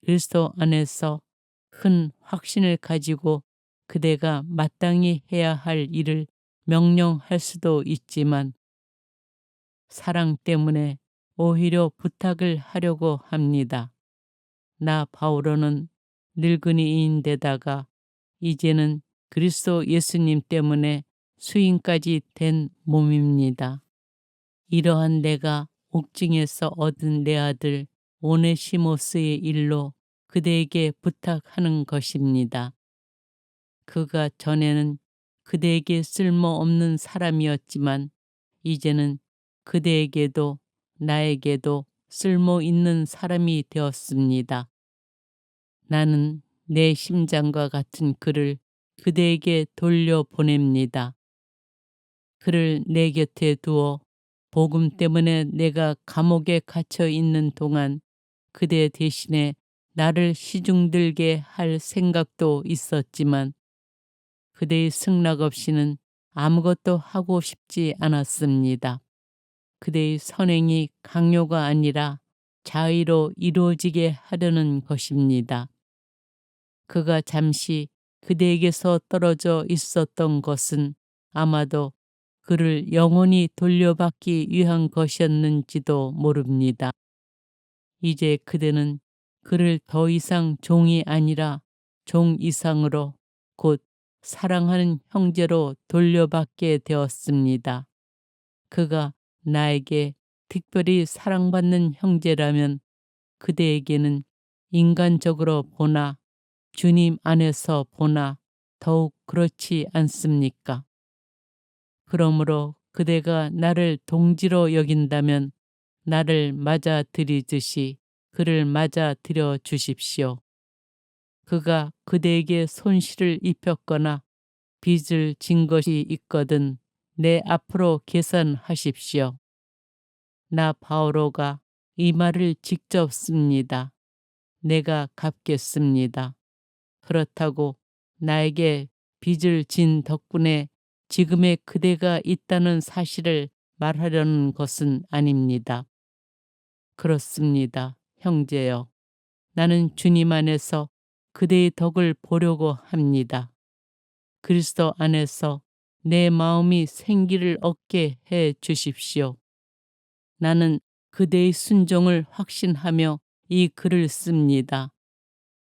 그리스도 안에서 큰 확신을 가지고 그대가 마땅히 해야 할 일을 명령할 수도 있지만 사랑 때문에 오히려 부탁을 하려고 합니다. 나 바오로는 늙은이인데다가 이제는 그리스도 예수님 때문에 수인까지 된 몸입니다. 이러한 내가 옥중에서 얻은 내 아들 오네시모스의 일로 그대에게 부탁하는 것입니다. 그가 전에는 그대에게 쓸모없는 사람이었지만 이제는 그대에게도 나에게도 쓸모 있는 사람이 되었습니다. 나는 내 심장과 같은 그를 그대에게 돌려보냅니다. 그를 내 곁에 두어 복음 때문에 내가 감옥에 갇혀 있는 동안 그대 대신에 나를 시중들게 할 생각도 있었지만 그대의 승낙 없이는 아무것도 하고 싶지 않았습니다. 그대의 선행이 강요가 아니라 자의로 이루어지게 하려는 것입니다. 그가 잠시 그대에게서 떨어져 있었던 것은 아마도 그를 영원히 돌려받기 위한 것이었는지도 모릅니다. 이제 그대는 그를 더 이상 종이 아니라 종 이상으로 곧 사랑하는 형제로 돌려받게 되었습니다. 그가 나에게 특별히 사랑받는 형제라면 그대에게는 인간적으로 보나 주님 안에서 보나 더욱 그렇지 않습니까? 그러므로 그대가 나를 동지로 여긴다면 나를 맞아들이듯이 그를 맞아들여 주십시오. 그가 그대에게 손실을 입혔거나 빚을 진 것이 있거든 내 앞으로 계산하십시오. 나 바오로가 이 말을 직접 씁니다. 내가 갚겠습니다. 그렇다고 나에게 빚을 진 덕분에 지금의 그대가 있다는 사실을 말하려는 것은 아닙니다. 그렇습니다, 형제여. 나는 주님 안에서 그대의 덕을 보려고 합니다. 그리스도 안에서 내 마음이 생기를 얻게 해 주십시오. 나는 그대의 순종을 확신하며 이 글을 씁니다.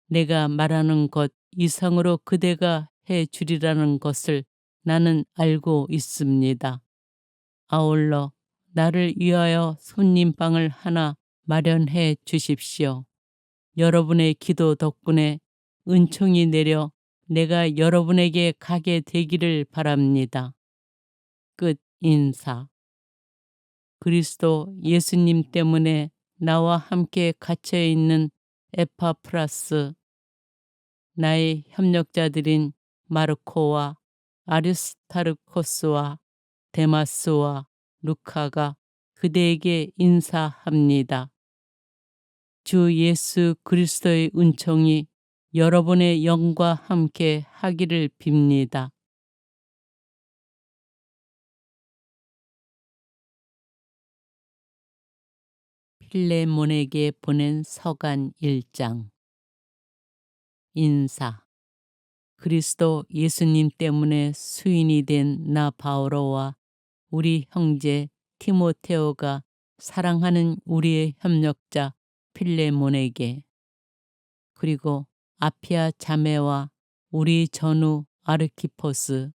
내가 말하는 것 이상으로 그대가 해 주리라는 것을 나는 알고 있습니다. 아울러 나를 위하여 손님방을 하나 마련해 주십시오. 여러분의 기도 덕분에 은총이 내려 내가 여러분에게 가게 되기를 바랍니다. 끝 인사. 그리스도 예수님 때문에 나와 함께 갇혀 있는 에파프라스, 나의 협력자들인 마르코와 아리스타르코스와 데마스와 루카가 그대에게 인사합니다. 주 예수 그리스도의 은총이 여러분의 영과 함께 하기를 빕니다. 필레몬에게 보낸 서간 1장. 인사. 그리스도 예수님 때문에 수인이 된 나 바오로와 우리 형제 티모테오가 사랑하는 우리의 협력자 필레몬에게, 그리고 아피아 자매와 우리 전우 아르키포스,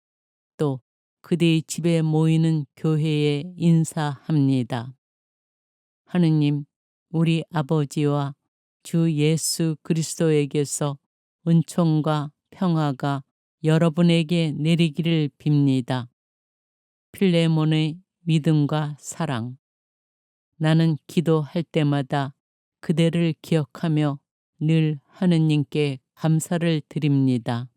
또 그대의 집에 모이는 교회에 인사합니다. 하느님 우리 아버지와 주 예수 그리스도에게서 은총과 평화가 여러분에게 내리기를 빕니다. 필레몬의 믿음과 사랑. 나는 기도할 때마다 그대를 기억하며 늘 하느님께 감사를 드립니다.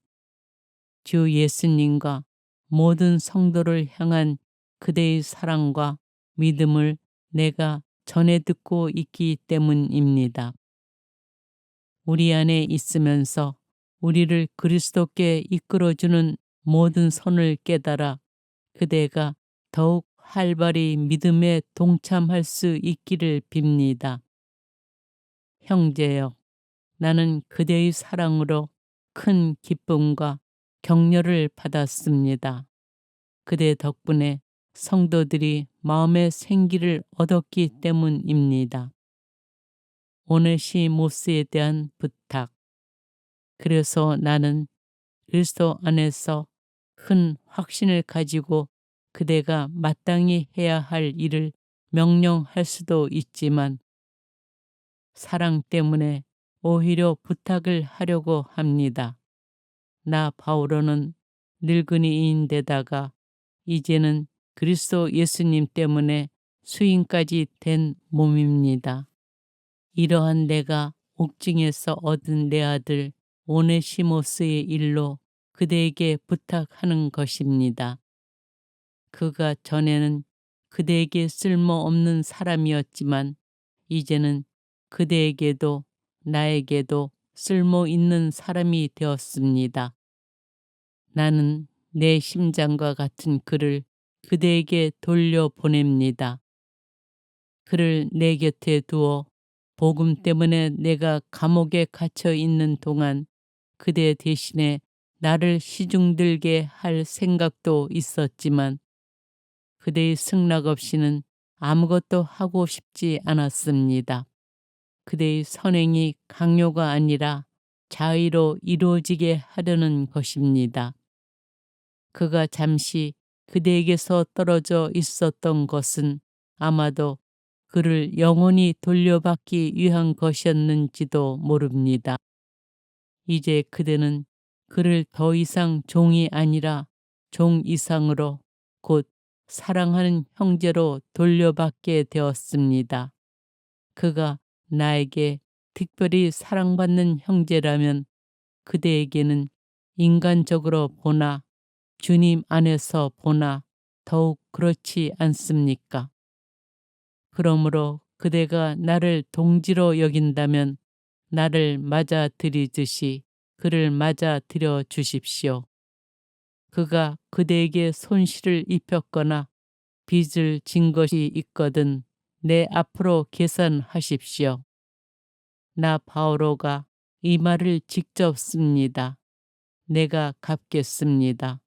주 예수님과 모든 성도를 향한 그대의 사랑과 믿음을 내가 전해 듣고 있기 때문입니다. 우리 안에 있으면서 우리를 그리스도께 이끌어주는 모든 선을 깨달아 그대가 더욱 활발히 믿음에 동참할 수 있기를 빕니다. 형제여, 나는 그대의 사랑으로 큰 기쁨과 격려를 받았습니다. 그대 덕분에 성도들이 마음의 생기를 얻었기 때문입니다. 오네시모스에 대한 부탁. 그래서 나는 그리스도 안에서 큰 확신을 가지고 그대가 마땅히 해야 할 일을 명령할 수도 있지만 사랑 때문에 오히려 부탁을 하려고 합니다. 나 바오로는 늙은이인데다가 이제는 그리스도 예수님 때문에 수인까지 된 몸입니다. 이러한 내가 옥중에서 얻은 내 아들 오네시모스의 일로 그대에게 부탁하는 것입니다. 그가 전에는 그대에게 쓸모없는 사람이었지만 이제는 그대에게도 나에게도 쓸모 있는 사람이 되었습니다. 나는 내 심장과 같은 그를 그대에게 돌려보냅니다. 그를 내 곁에 두어 복음 때문에 내가 감옥에 갇혀 있는 동안 그대 대신에 나를 시중들게 할 생각도 있었지만 그대의 승낙 없이는 아무것도 하고 싶지 않았습니다. 그대의 선행이 강요가 아니라 자의로 이루어지게 하려는 것입니다. 그가 잠시 그대에게서 떨어져 있었던 것은 아마도 그를 영원히 돌려받기 위한 것이었는지도 모릅니다. 이제 그대는 그를 더 이상 종이 아니라 종 이상으로 곧 사랑하는 형제로 돌려받게 되었습니다. 그가 나에게 특별히 사랑받는 형제라면 그대에게는 인간적으로 보나 주님 안에서 보나 더욱 그렇지 않습니까? 그러므로 그대가 나를 동지로 여긴다면 나를 맞아들이듯이 그를 맞아들여 주십시오. 그가 그대에게 손실을 입혔거나 빚을 진 것이 있거든 내 앞으로 계산하십시오. 나 바오로가 이 말을 직접 씁니다. 내가 갚겠습니다.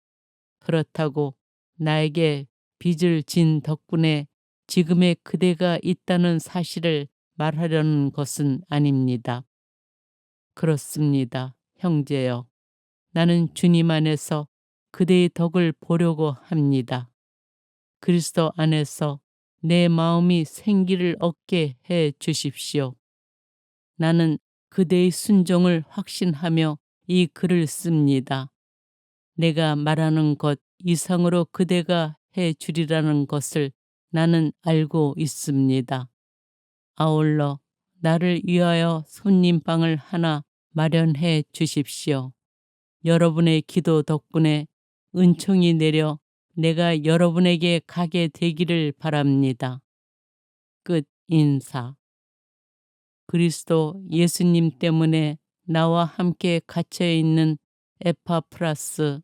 그렇다고 나에게 빚을 진 덕분에 지금의 그대가 있다는 사실을 말하려는 것은 아닙니다. 그렇습니다, 형제여. 나는 주님 안에서 그대의 덕을 보려고 합니다. 그리스도 안에서 내 마음이 생기를 얻게 해 주십시오. 나는 그대의 순종을 확신하며 이 글을 씁니다. 내가 말하는 것 이상으로 그대가 해 주리라는 것을 나는 알고 있습니다. 아울러 나를 위하여 손님방을 하나 마련해 주십시오. 여러분의 기도 덕분에 은총이 내려 내가 여러분에게 가게 되기를 바랍니다. 끝 인사. 그리스도 예수님 때문에 나와 함께 갇혀 있는 에파프라스,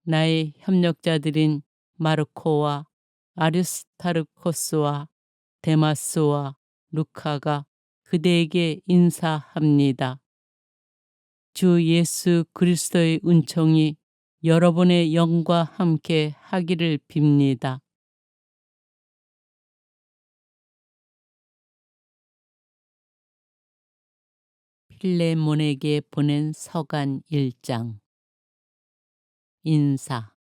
나의 협력자들인 마르코와 아리스타르코스와 데마스와 루카가 그대에게 인사합니다. 주 예수 그리스도의 은총이 여러분의 영과 함께 하기를 빕니다. 필레몬에게 보낸 서간 1장. 인사.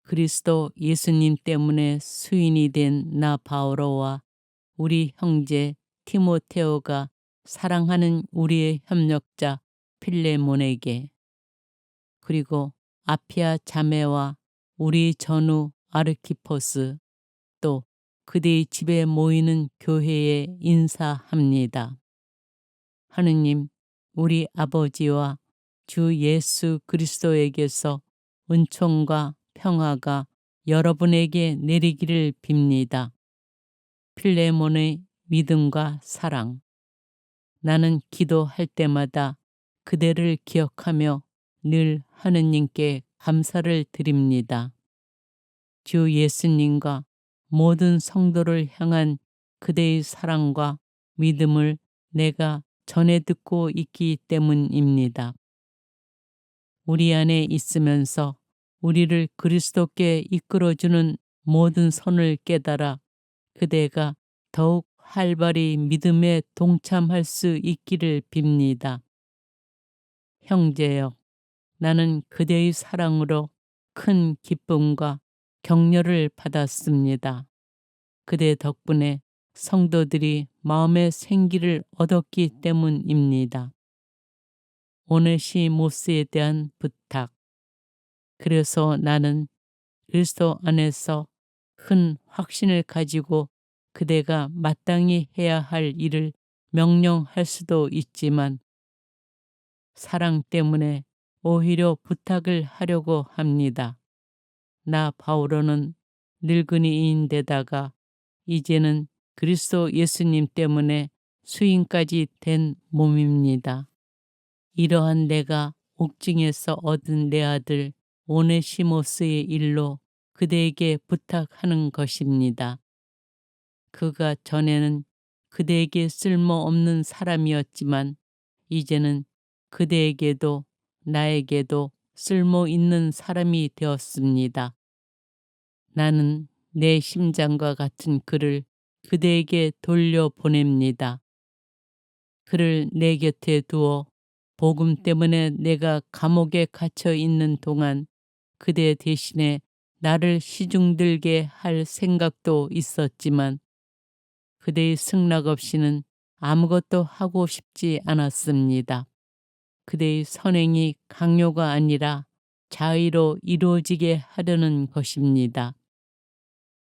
그리스도 예수님 때문에 수인이 된 나 바오로와 우리 형제 티모테오가 사랑하는 우리의 협력자 필레몬에게, 그리고 아피아 자매와 우리 전우 아르키포스, 또 그대의 집에 모이는 교회에 인사합니다. 하느님 우리 아버지와 주 예수 그리스도에게서 은총과 평화가 여러분에게 내리기를 빕니다. 필레몬의 믿음과 사랑. 나는 기도할 때마다 그대를 기억하며 늘 하느님께 감사를 드립니다. 주 예수님과 모든 성도를 향한 그대의 사랑과 믿음을 내가 전해 듣고 있기 때문입니다. 우리 안에 있으면서 우리를 그리스도께 이끌어주는 모든 선을 깨달아 그대가 더욱 활발히 믿음에 동참할 수 있기를 빕니다. 형제여, 나는 그대의 사랑으로 큰 기쁨과 격려를 받았습니다. 그대 덕분에 성도들이 마음의 생기를 얻었기 때문입니다. 오네시모스에 대한 부탁. 그래서 나는 그리스도 안에서 큰 확신을 가지고 그대가 마땅히 해야 할 일을 명령할 수도 있지만 사랑 때문에 오히려 부탁을 하려고 합니다. 나 바오로는 늙은이인데다가 이제는 그리스도 예수님 때문에 수인까지 된 몸입니다. 이러한 내가 옥중에서 얻은 내 아들 오네시모스의 일로 그대에게 부탁하는 것입니다. 그가 전에는 그대에게 쓸모없는 사람이었지만 이제는 그대에게도 나에게도 쓸모 있는 사람이 되었습니다. 나는 내 심장과 같은 그를 그대에게 돌려보냅니다. 그를 내 곁에 두어 복음 때문에 내가 감옥에 갇혀 있는 동안 그대 대신에 나를 시중들게 할 생각도 있었지만 그대의 승낙 없이는 아무것도 하고 싶지 않았습니다. 그대의 선행이 강요가 아니라 자의로 이루어지게 하려는 것입니다.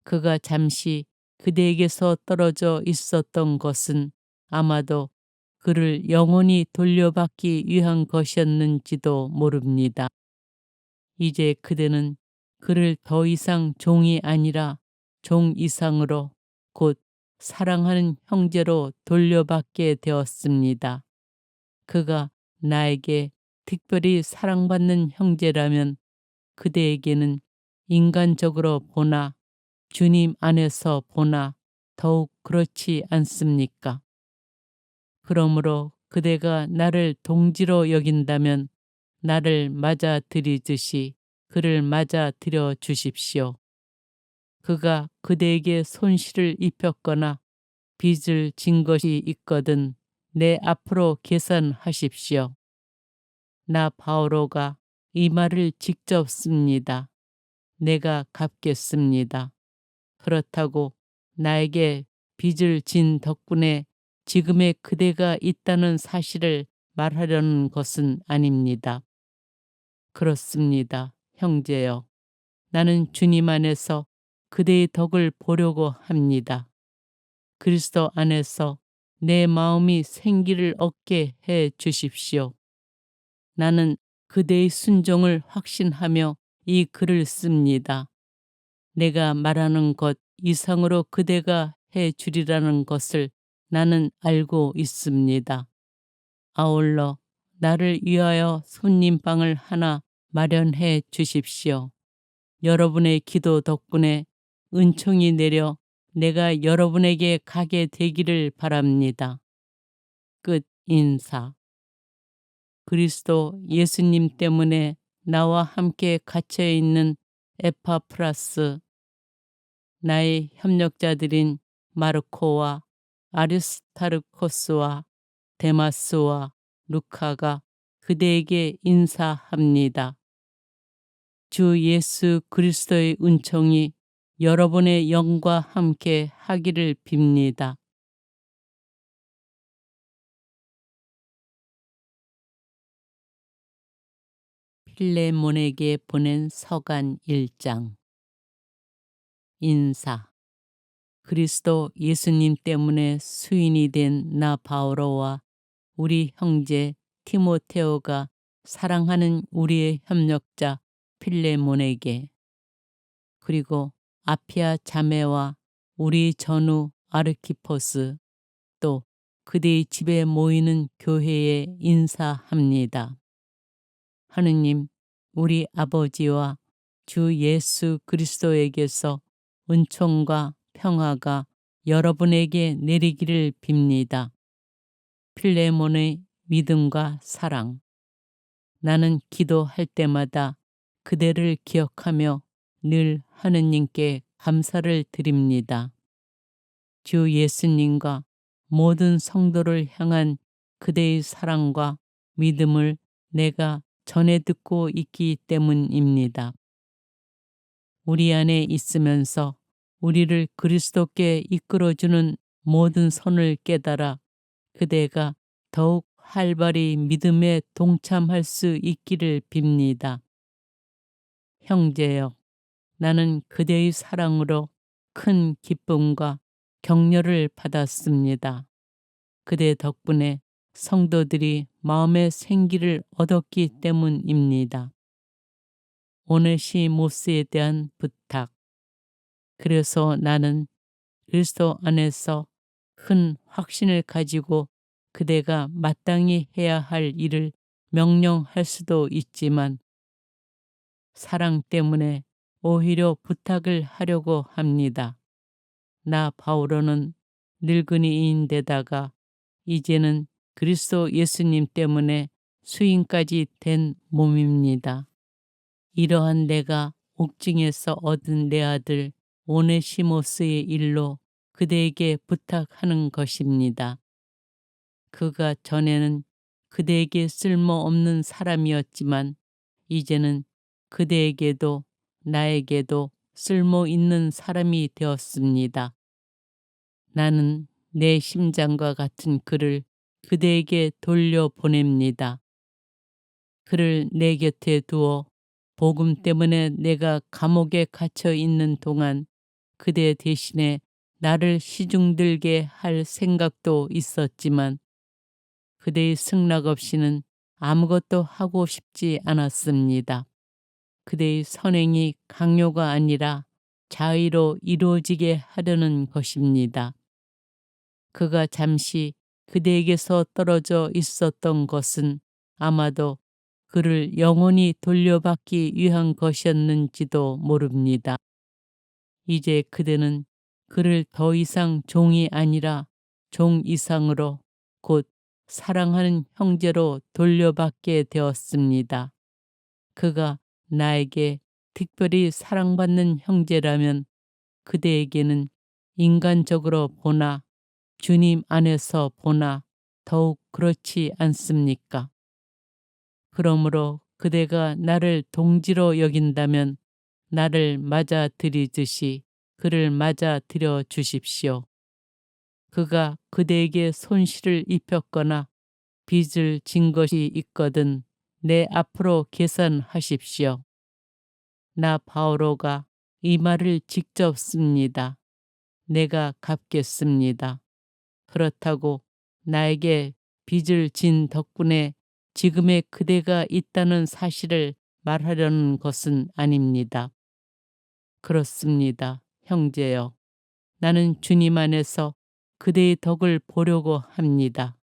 그가 잠시 그대에게서 떨어져 있었던 것은 아마도 그를 영원히 돌려받기 위한 것이었는지도 모릅니다. 이제 그대는 그를 더 이상 종이 아니라 종 이상으로 곧 사랑하는 형제로 돌려받게 되었습니다. 그가 나에게 특별히 사랑받는 형제라면 그대에게는 인간적으로 보나 주님 안에서 보나 더욱 그렇지 않습니까? 그러므로 그대가 나를 동지로 여긴다면 나를 맞아들이듯이 그를 맞아들여 주십시오. 그가 그대에게 손실을 입혔거나 빚을 진 것이 있거든 내 앞으로 계산하십시오. 나 바오로가 이 말을 직접 씁니다. 내가 갚겠습니다. 그렇다고 나에게 빚을 진 덕분에 지금의 그대가 있다는 사실을 말하려는 것은 아닙니다. 그렇습니다, 형제여. 나는 주님 안에서 그대의 덕을 보려고 합니다. 그리스도 안에서 내 마음이 생기를 얻게 해 주십시오. 나는 그대의 순종을 확신하며 이 글을 씁니다. 내가 말하는 것 이상으로 그대가 해 주리라는 것을 나는 알고 있습니다. 아울러 나를 위하여 손님방을 하나 마련해 주십시오. 여러분의 기도 덕분에 은총이 내려 내가 여러분에게 가게 되기를 바랍니다. 끝 인사. 그리스도 예수님 때문에 나와 함께 갇혀 있는 에파프라스, 나의 협력자들인 마르코와 아리스타르코스와 데마스와 루카가 그대에게 인사합니다. 주 예수 그리스도의 은총이 여러분의 영과 함께 하기를 빕니다. 필레몬에게 보낸 서간 1장. 인사. 그리스도 예수님 때문에 수인이 된 나 바오로와 우리 형제 티모테오가 사랑하는 우리의 협력자 필레몬에게, 그리고 아피아 자매와 우리 전우 아르키포스, 또 그대의 집에 모이는 교회에 인사합니다. 하느님 우리 아버지와 주 예수 그리스도에게서 은총과 평화가 여러분에게 내리기를 빕니다. 필레몬의 믿음과 사랑. 나는 기도할 때마다 그대를 기억하며 늘 하느님께 감사를 드립니다. 주 예수님과 모든 성도를 향한 그대의 사랑과 믿음을 내가 전해 듣고 있기 때문입니다. 우리 안에 있으면서 우리를 그리스도께 이끌어주는 모든 선을 깨달아 그대가 더욱 활발히 믿음에 동참할 수 있기를 빕니다. 형제여, 나는 그대의 사랑으로 큰 기쁨과 격려를 받았습니다. 그대 덕분에 성도들이 마음의 생기를 얻었기 때문입니다. 오네시모스에 대한 부탁. 그래서 나는 그리스도 안에서 큰 확신을 가지고 그대가 마땅히 해야 할 일을 명령할 수도 있지만 사랑 때문에 오히려 부탁을 하려고 합니다. 나 바오로는 늙은이인데다가 이제는 그리스도 예수님 때문에 수임까지 된 몸입니다. 이러한 내가 옥중에서 얻은 내 아들 오네시모스의 일로 그대에게 부탁하는 것입니다. 그가 전에는 그대에게 쓸모없는 사람이었지만 이제는 그대에게도 나에게도 쓸모 있는 사람이 되었습니다. 나는 내 심장과 같은 그를 그대에게 돌려보냅니다. 그를 내 곁에 두어 복음 때문에 내가 감옥에 갇혀 있는 동안 그대 대신에 나를 시중들게 할 생각도 있었지만 그대의 승낙 없이는 아무것도 하고 싶지 않았습니다. 그대의 선행이 강요가 아니라 자의로 이루어지게 하려는 것입니다. 그가 잠시 그대에게서 떨어져 있었던 것은 아마도 그를 영원히 돌려받기 위한 것이었는지도 모릅니다. 이제 그대는 그를 더 이상 종이 아니라 종 이상으로 곧 사랑하는 형제로 돌려받게 되었습니다. 그가 나에게 특별히 사랑받는 형제라면 그대에게는 인간적으로 보나 주님 안에서 보나 더욱 그렇지 않습니까? 그러므로 그대가 나를 동지로 여긴다면 나를 맞아들이듯이 그를 맞아들여 주십시오. 그가 그대에게 손실을 입혔거나 빚을 진 것이 있거든 내 앞으로 계산하십시오. 나 바오로가 이 말을 직접 씁니다. 내가 갚겠습니다. 그렇다고 나에게 빚을 진 덕분에 지금의 그대가 있다는 사실을 말하려는 것은 아닙니다. 그렇습니다, 형제여. 나는 주님 안에서 그대의 덕을 보려고 합니다.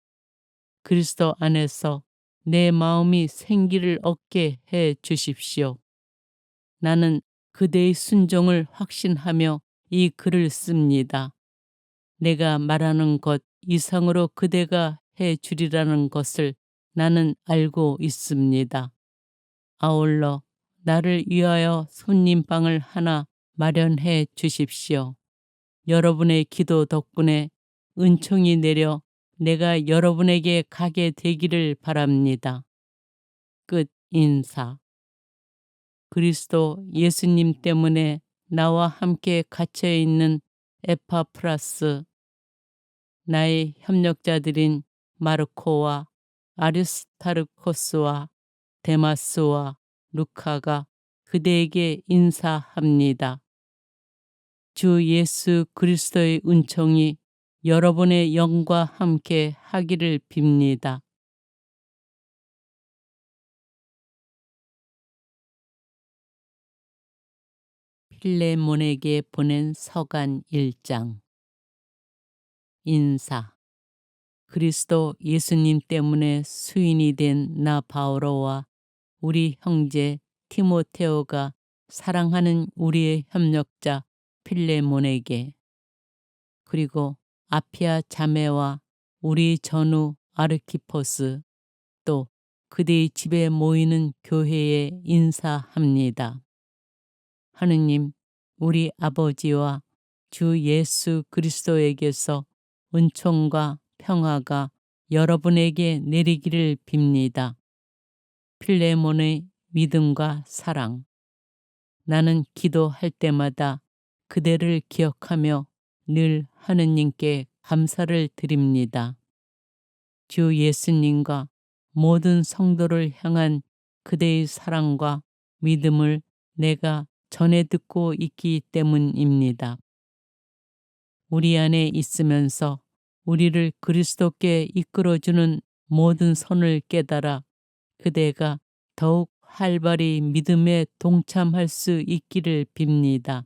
그리스도 안에서 내 마음이 생기를 얻게 해 주십시오. 나는 그대의 순종을 확신하며 이 글을 씁니다. 내가 말하는 것 이상으로 그대가 해 주리라는 것을 나는 알고 있습니다. 아울러 나를 위하여 손님방을 하나 마련해 주십시오. 여러분의 기도 덕분에 은총이 내려 내가 여러분에게 가게 되기를 바랍니다. 끝 인사. 그리스도 예수님 때문에 나와 함께 갇혀 있는 에파프라스, 나의 협력자들인 마르코와 아리스타르코스와 데마스와 루카가 그대에게 인사합니다. 주 예수 그리스도의 은총이 여러분의 영과 함께 하기를 빕니다. 필레몬에게 보낸 서간 1장. 인사. 그리스도 예수님 때문에 수인이 된 나 바오로와 우리 형제 티모테오가 사랑하는 우리의 협력자 필레몬에게, 그리고 아피아 자매와 우리 전우 아르키포스, 또 그대의 집에 모이는 교회에 인사합니다. 하느님 우리 아버지와 주 예수 그리스도에게서 은총과 평화가 여러분에게 내리기를 빕니다. 필레몬의 믿음과 사랑. 나는 기도할 때마다 그대를 기억하며 늘 하느님께 감사를 드립니다. 주 예수님과 모든 성도를 향한 그대의 사랑과 믿음을 내가 전해 듣고 있기 때문입니다. 우리 안에 있으면서 우리를 그리스도께 이끌어주는 모든 선을 깨달아 그대가 더욱 활발히 믿음에 동참할 수 있기를 빕니다.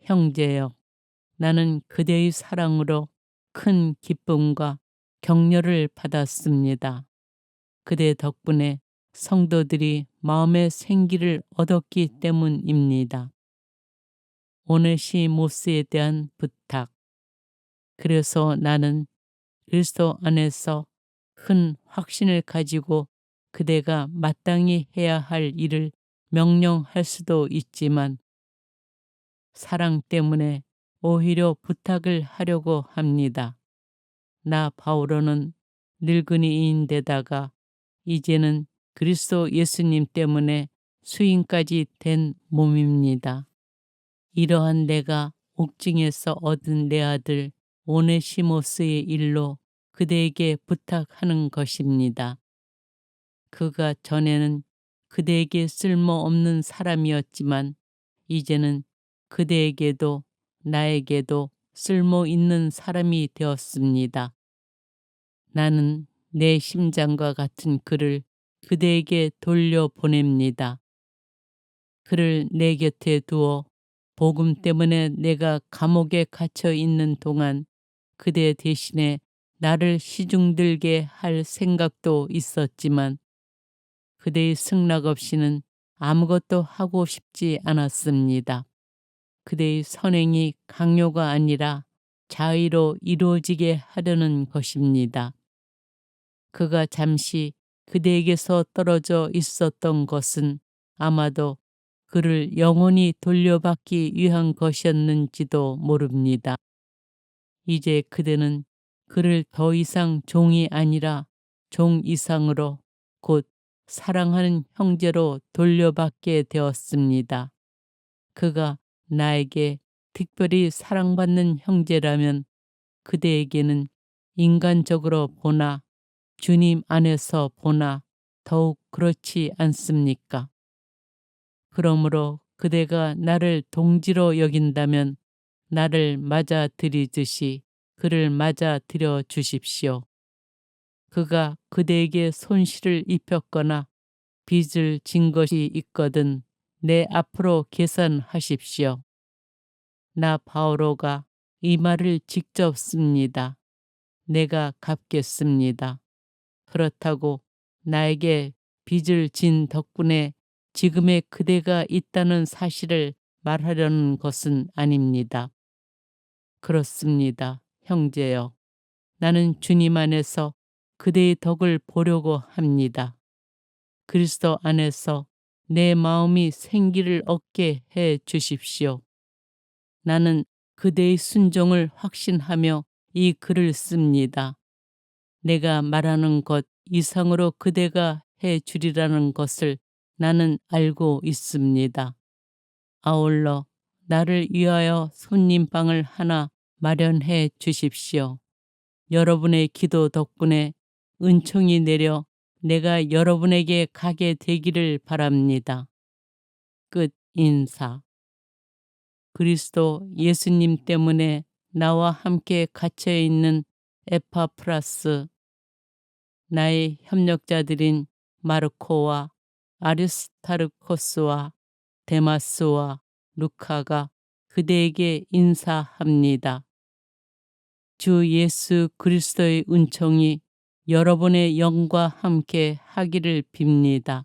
형제여, 나는 그대의 사랑으로 큰 기쁨과 격려를 받았습니다. 그대 덕분에 성도들이 마음의 생기를 얻었기 때문입니다. 오네시모스에 대한 부탁. 그래서 나는 그리스도 안에서 큰 확신을 가지고 그대가 마땅히 해야 할 일을 명령할 수도 있지만 사랑 때문에 오히려 부탁을 하려고 합니다. 나 바오로는 늙은이인데다가 이제는 그리스도 예수님 때문에 수인까지 된 몸입니다. 이러한 내가 옥중에서 얻은 내 아들 오네시모스의 일로 그대에게 부탁하는 것입니다. 그가 전에는 그대에게 쓸모없는 사람이었지만 이제는 그대에게도 나에게도 쓸모 있는 사람이 되었습니다. 나는 내 심장과 같은 그를 그대에게 돌려보냅니다. 그를 내 곁에 두어 복음 때문에 내가 감옥에 갇혀 있는 동안 그대 대신에 나를 시중들게 할 생각도 있었지만 그대의 승낙 없이는 아무것도 하고 싶지 않았습니다. 그대의 선행이 강요가 아니라 자의로 이루어지게 하려는 것입니다. 그가 잠시 그대에게서 떨어져 있었던 것은 아마도 그를 영원히 돌려받기 위한 것이었는지도 모릅니다. 이제 그대는 그를 더 이상 종이 아니라 종 이상으로 곧 사랑하는 형제로 돌려받게 되었습니다. 그가 나에게 특별히 사랑받는 형제라면 그대에게는 인간적으로 보나 주님 안에서 보나 더욱 그렇지 않습니까? 그러므로 그대가 나를 동지로 여긴다면 나를 맞아들이듯이 그를 맞아들여 주십시오. 그가 그대에게 손실을 입혔거나 빚을 진 것이 있거든 내 앞으로 계산하십시오. 나 바오로가 이 말을 직접 씁니다. 내가 갚겠습니다. 그렇다고 나에게 빚을 진 덕분에 지금의 그대가 있다는 사실을 말하려는 것은 아닙니다. 그렇습니다, 형제여. 나는 주님 안에서 그대의 덕을 보려고 합니다. 그리스도 안에서 내 마음이 생기를 얻게 해 주십시오. 나는 그대의 순종을 확신하며 이 글을 씁니다. 내가 말하는 것 이상으로 그대가 해 주리라는 것을 나는 알고 있습니다. 아울러 나를 위하여 손님방을 하나 마련해 주십시오. 여러분의 기도 덕분에 은총이 내려 내가 여러분에게 가게 되기를 바랍니다. 끝 인사. 그리스도 예수님 때문에 나와 함께 갇혀 있는 에파프라스, 나의 협력자들인 마르코와 아리스타르코스와 데마스와 루카가 그대에게 인사합니다. 주 예수 그리스도의 은총이 여러분의 영과 함께 하기를 빕니다.